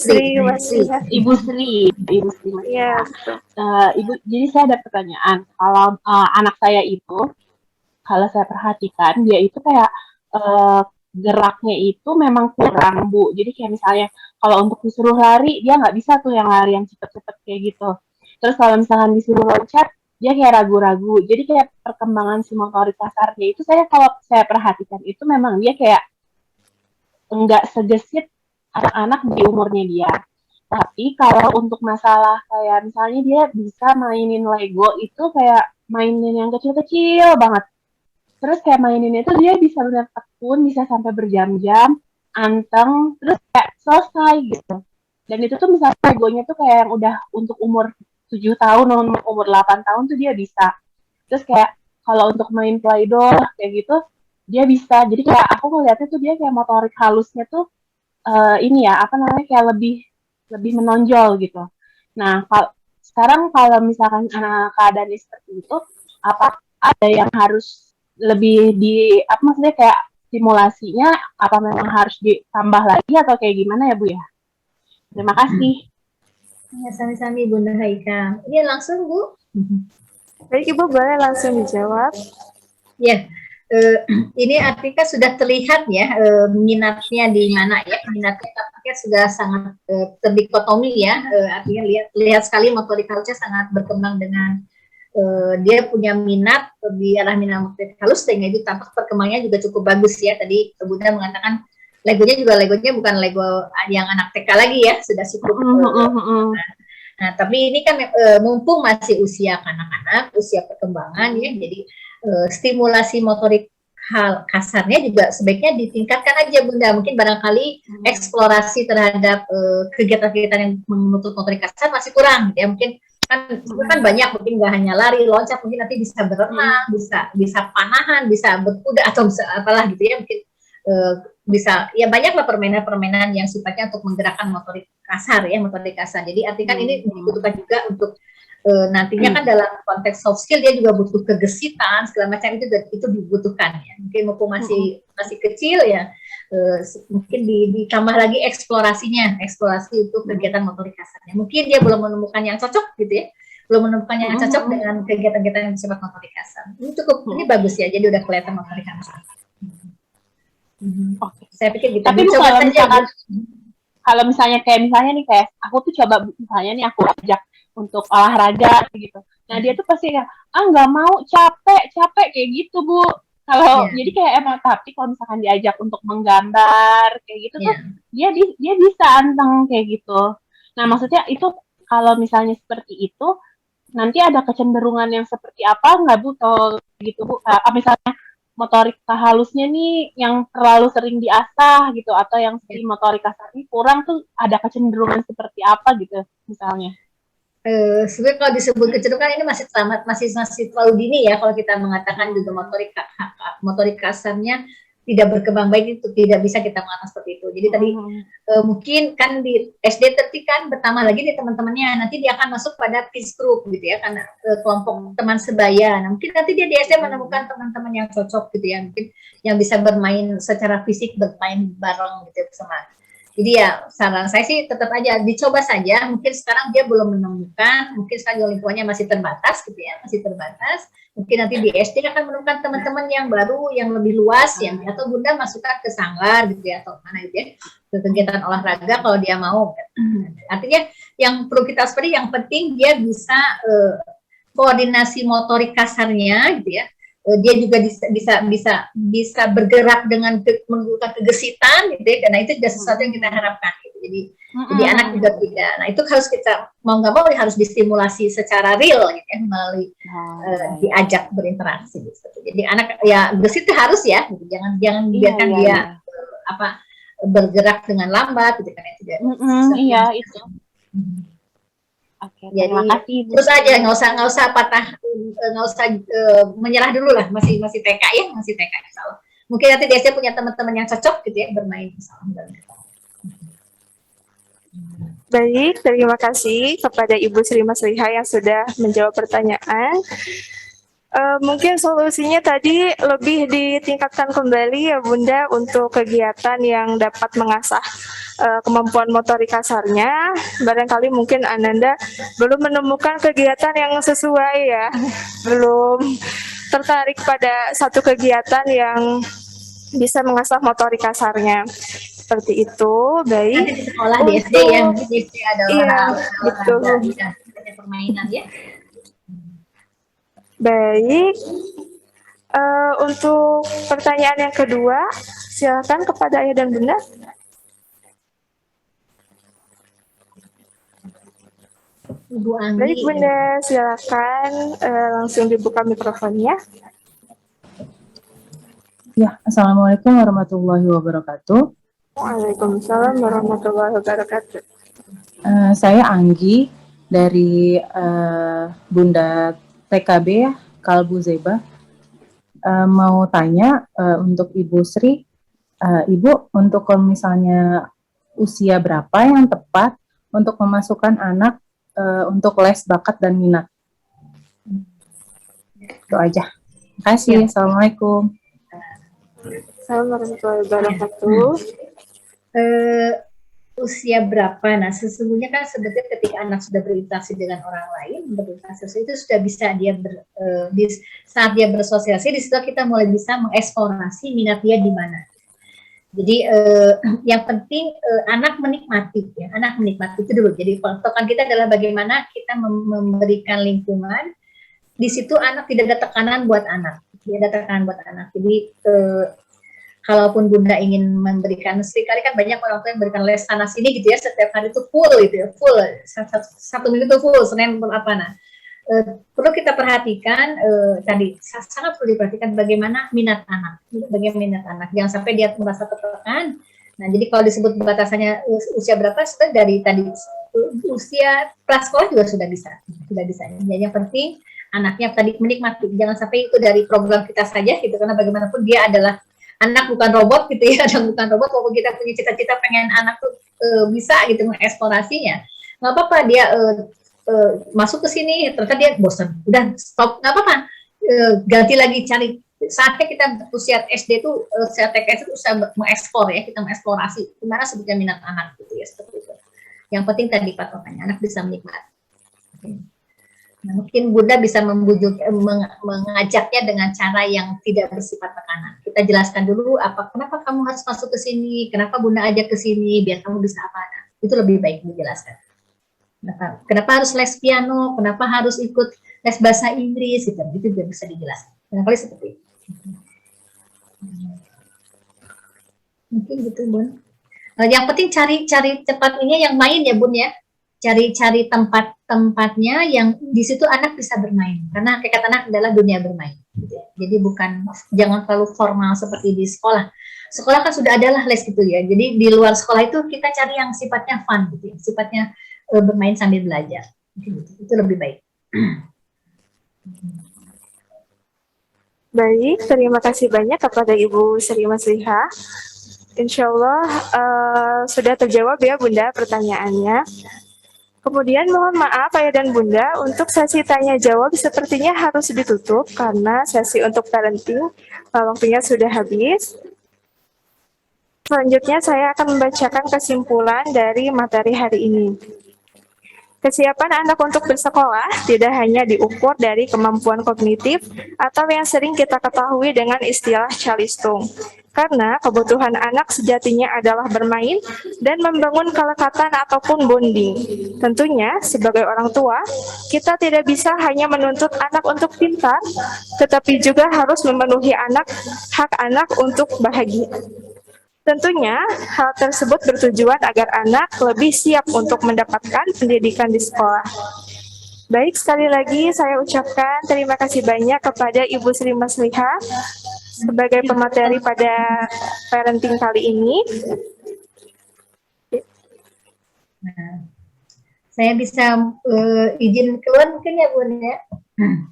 Sri Wasilah. Ibu Sri. Ya. Ibu, jadi saya ada pertanyaan. Kalau anak saya itu, kalau saya perhatikan dia itu kayak geraknya itu memang kurang, Bu. Jadi kayak misalnya kalau untuk disuruh lari, dia nggak bisa tuh yang lari yang cepet-cepet kayak gitu. Terus kalau misalkan disuruh loncat, dia kayak ragu-ragu. Jadi kayak perkembangan si motorik kasarnya itu kalau saya perhatikan itu memang dia kayak nggak segesit anak-anak di umurnya dia. Tapi kalau untuk masalah kayak misalnya dia bisa mainin Lego itu kayak mainin yang kecil-kecil banget. Terus kayak maininnya itu dia bisa benar tekun, bisa sampai berjam-jam, anteng, terus kayak selesai gitu. Dan itu tuh misalnya Legonya tuh kayak yang udah untuk umur 7 tahun, umur 8 tahun tuh dia bisa. Terus kayak kalau untuk main Play-Doh kayak gitu, dia bisa. Jadi kayak aku ngeliatnya tuh dia kayak motorik halusnya tuh kayak lebih menonjol gitu. Nah, sekarang kalau misalkan keadaannya seperti itu, apa ada yang harus lebih maksudnya kayak simulasinya apa memang harus ditambah lagi atau kayak gimana ya Bu ya? Terima kasih. Ya, sami-sami Bunda Haika. Ini langsung Bu. Baik Ibu, boleh langsung dijawab. Ya, ini artinya sudah terlihat ya minatnya di mana ya, minatnya tampaknya sudah sangat terdikotomi ya, artinya lihat sekali motorik halusnya sangat berkembang dengan dia punya minat di arah minat motorik halus, sehingga itu tampak perkembangannya juga cukup bagus ya. Tadi Bunda mengatakan Legonya bukan Lego yang anak TK lagi ya, sudah cukup. Nah, tapi ini kan mumpung masih usia kanak-kanak, usia perkembangan ya, jadi stimulasi motorik hal kasarnya juga sebaiknya ditingkatkan aja Bunda. Mungkin barangkali eksplorasi terhadap kegiatan-kegiatan yang menuntut motorik kasar masih kurang ya. Mungkin kan banyak, mungkin nggak hanya lari, loncat, mungkin nanti bisa berenang, bisa panahan, bisa berkuda atau bisa apalah gitu ya. Mungkin bisa ya banyaklah permainan-permainan yang sifatnya untuk menggerakkan motorik kasar ya, motorik kasar. Jadi artinya kan ini dibutuhkan juga untuk nantinya kan dalam konteks soft skill dia juga butuh kegesitan segala macam, itu dibutuhkan ya. Mungkin mumpung masih kecil ya, mungkin ditambah lagi eksplorasi untuk kegiatan motorik kasarnya. Mungkin dia belum menemukan yang cocok gitu ya, belum menemukan yang cocok dengan kegiatan-kegiatan yang bersifat motorik kasar. Ini cukup, ini bagus ya, jadi udah kelihatan motorik kasar. Saya pikir gitu. Tapi kalau misalnya kayak aku tuh coba misalnya nih aku ajak untuk olahraga gitu. Nah dia tuh pasti kayak nggak mau, capek kayak gitu Bu. Kalau jadi kayak emang, tapi kalau misalkan diajak untuk menggambar kayak gitu tuh dia bisa anteng kayak gitu. Nah maksudnya itu kalau misalnya seperti itu nanti ada kecenderungan yang seperti apa nggak Bu kalau gitu Bu? Misalnya motorik halusnya nih yang terlalu sering diasah gitu, atau yang si motorik kasarnya kurang tuh ada kecenderungan seperti apa gitu misalnya? Sebenarnya kalau disebut kecenderungan ini masih terlalu dini ya kalau kita mengatakan juga motorik kasarnya tidak berkembang baik, itu tidak bisa kita mengatakan seperti itu. Jadi tadi mungkin kan di SD nanti kan bertambah lagi di teman-temannya, nanti dia akan masuk pada peace group gitu ya, karena kelompok teman sebaya. Nah, mungkin nanti dia di SD menemukan teman-teman yang cocok gitu ya, mungkin yang bisa bermain secara fisik, bermain bareng gitu bersama. Jadi ya saran saya sih tetap aja dicoba saja. Mungkin sekarang dia belum menemukan, mungkin sekarang lingkungannya masih terbatas gitu ya, masih terbatas. Mungkin nanti di SD akan menemukan teman-teman yang baru, yang lebih luas ya, atau Bunda masukkan ke sanggar gitu ya, atau mana gitu ya, ke kegiatan olahraga kalau dia mau. Artinya yang perlu kita seperti yang penting dia bisa koordinasi motorik kasarnya gitu ya. Dia juga bisa bergerak dengan menggunakan kegesitan gitu ya, karena itu sudah sesuatu yang kita harapkan gitu. Jadi anak juga tidak. Nah itu harus kita mau nggak mau harus distimulasi secara real gitu ya, melalui diajak berinteraksi gitu. Jadi anak ya gesit itu harus ya, gitu. Jangan biarkan dia bergerak dengan lambat gitu, karena tidak. Iya itu. Oke, jadi terima kasih, Bu. Terus aja nggak usah menyerah dulu lah, masih TK ya, masih TK insyaallah. Mungkin nanti dia punya teman-teman yang cocok gitu ya bermain insyaallah. Baik, terima kasih kepada Ibu Sri Masliha yang sudah menjawab pertanyaan. Mungkin solusinya tadi lebih ditingkatkan kembali ya Bunda untuk kegiatan yang dapat mengasah kemampuan motorik kasarnya. Barangkali mungkin Ananda belum menemukan kegiatan yang sesuai ya, belum tertarik pada satu kegiatan yang bisa mengasah motorik kasarnya. Seperti itu. Baik. Nanti di sekolah di SD ya, di SD ada olahraga, permainan ya. Baik, untuk pertanyaan yang kedua, silakan kepada Ayah dan Bunda. Ibu Anggi. Baik Bunda, silakan langsung dibuka mikrofonnya. Ya, Assalamualaikum warahmatullahi wabarakatuh. Waalaikumsalam warahmatullahi wabarakatuh. Saya Anggi dari Bunda TKB ya, Kalbu Zeba. Mau tanya untuk Ibu Sri, Ibu untuk kalau misalnya usia berapa yang tepat untuk memasukkan anak untuk les bakat dan minat? Itu aja. Terima kasih. Ya. Assalamualaikum. Assalamualaikum warahmatullahi wabarakatuh. Usia berapa? Nah, sesungguhnya kan sebetulnya ketika anak sudah berinteraksi dengan orang lain, berinteraksi itu sudah bisa dia saat dia bersosialisasi, di situ kita mulai bisa mengeksplorasi minat dia di mana. Jadi yang penting anak menikmati, ya, anak menikmati itu dulu. Jadi patokan kita adalah bagaimana kita memberikan lingkungan. Di situ anak tidak ada tekanan buat anak, tidak ada tekanan buat anak. Jadi kalaupun Bunda ingin memberikan, sekali kan banyak orang tua yang memberikan les sana sini gitu ya, setiap hari itu full gitu ya, full, satu minggu itu full, Senin apa nah. perlu kita perhatikan tadi sangat perlu diperhatikan bagaimana minat anak, jangan sampai dia merasa tertekan. Nah, jadi kalau disebut batasannya usia berapa, sudah dari tadi usia prasekolah juga sudah bisa. Jadi yang penting anaknya tadi menikmati, jangan sampai itu dari program kita saja gitu, karena bagaimanapun dia adalah anak bukan robot gitu ya, anak bukan robot. Kalau kita punya cita-cita pengen anak tuh bisa gitu mengeksplorasinya, nggak apa-apa dia masuk ke sini, ternyata dia bosan, udah stop, nggak apa-apa, ganti lagi, cari. Saatnya kita usia SD itu, usia TK itu bisa mengeksplor ya, kita mengeksplorasi gimana sebetulnya minat anak gitu ya, seperti itu. Yang penting tadi patokannya anak bisa menikmati. Nah, mungkin Bunda bisa membujuk, mengajaknya dengan cara yang tidak bersifat tekanan. Kita jelaskan dulu kenapa kamu harus masuk ke sini, kenapa Bunda ajak ke sini, biar kamu bisa apa. Nah, itu lebih baik dijelaskan. Kenapa harus les piano, kenapa harus ikut les bahasa Inggris, gitu juga bisa dijelaskan. Barangkali seperti itu. Mungkin gitu, Bun. Yang penting cari tempat ini yang main ya, Bun ya. Cari tempat-tempatnya yang di situ anak bisa bermain. Karena hakikat anak adalah dunia bermain. Gitu ya. Jadi jangan terlalu formal seperti di sekolah. Sekolah kan sudah adalah les gitu ya. Jadi di luar sekolah itu kita cari yang sifatnya fun gitu ya. Sifatnya bermain sambil belajar. Itu lebih baik. Baik, terima kasih banyak kepada Ibu Sri Masliha. Insya Allah sudah terjawab ya Bunda pertanyaannya. Kemudian mohon maaf Ayah dan Bunda, untuk sesi tanya jawab sepertinya harus ditutup karena sesi untuk parenting waktunya sudah habis. Selanjutnya saya akan membacakan kesimpulan dari materi hari ini. Kesiapan anak untuk bersekolah tidak hanya diukur dari kemampuan kognitif atau yang sering kita ketahui dengan istilah calistung. Karena kebutuhan anak sejatinya adalah bermain dan membangun kelekatan ataupun bonding. Tentunya sebagai orang tua, kita tidak bisa hanya menuntut anak untuk pintar, tetapi juga harus memenuhi hak anak untuk bahagia. Tentunya, hal tersebut bertujuan agar anak lebih siap untuk mendapatkan pendidikan di sekolah. Baik, sekali lagi saya ucapkan terima kasih banyak kepada Ibu Sri Masliha sebagai pemateri pada parenting kali ini. Nah, saya bisa izin keluar mungkin ya Bun ya?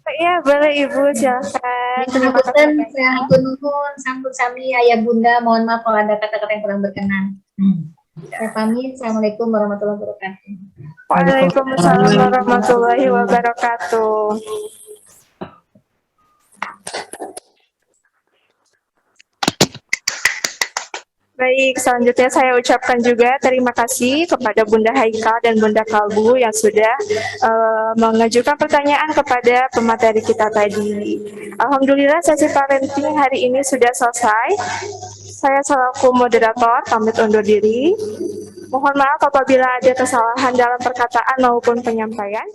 Iya, boleh Ibu, silakan. Terima kasih. Saya hatur nuhun, sampun sami ayah bunda, mohon maaf kalau ada kata-kata yang kurang berkenan. Saya pamit. Assalamualaikum warahmatullahi wabarakatuh. Waalaikumsalam warahmatullahi wabarakatuh. Baik, selanjutnya saya ucapkan juga terima kasih kepada Bunda Haikal dan Bunda Kalbu yang sudah mengajukan pertanyaan kepada pemateri kita tadi. Alhamdulillah sesi parenting hari ini sudah selesai. Saya selaku moderator pamit undur diri. Mohon maaf apabila ada kesalahan dalam perkataan maupun penyampaian.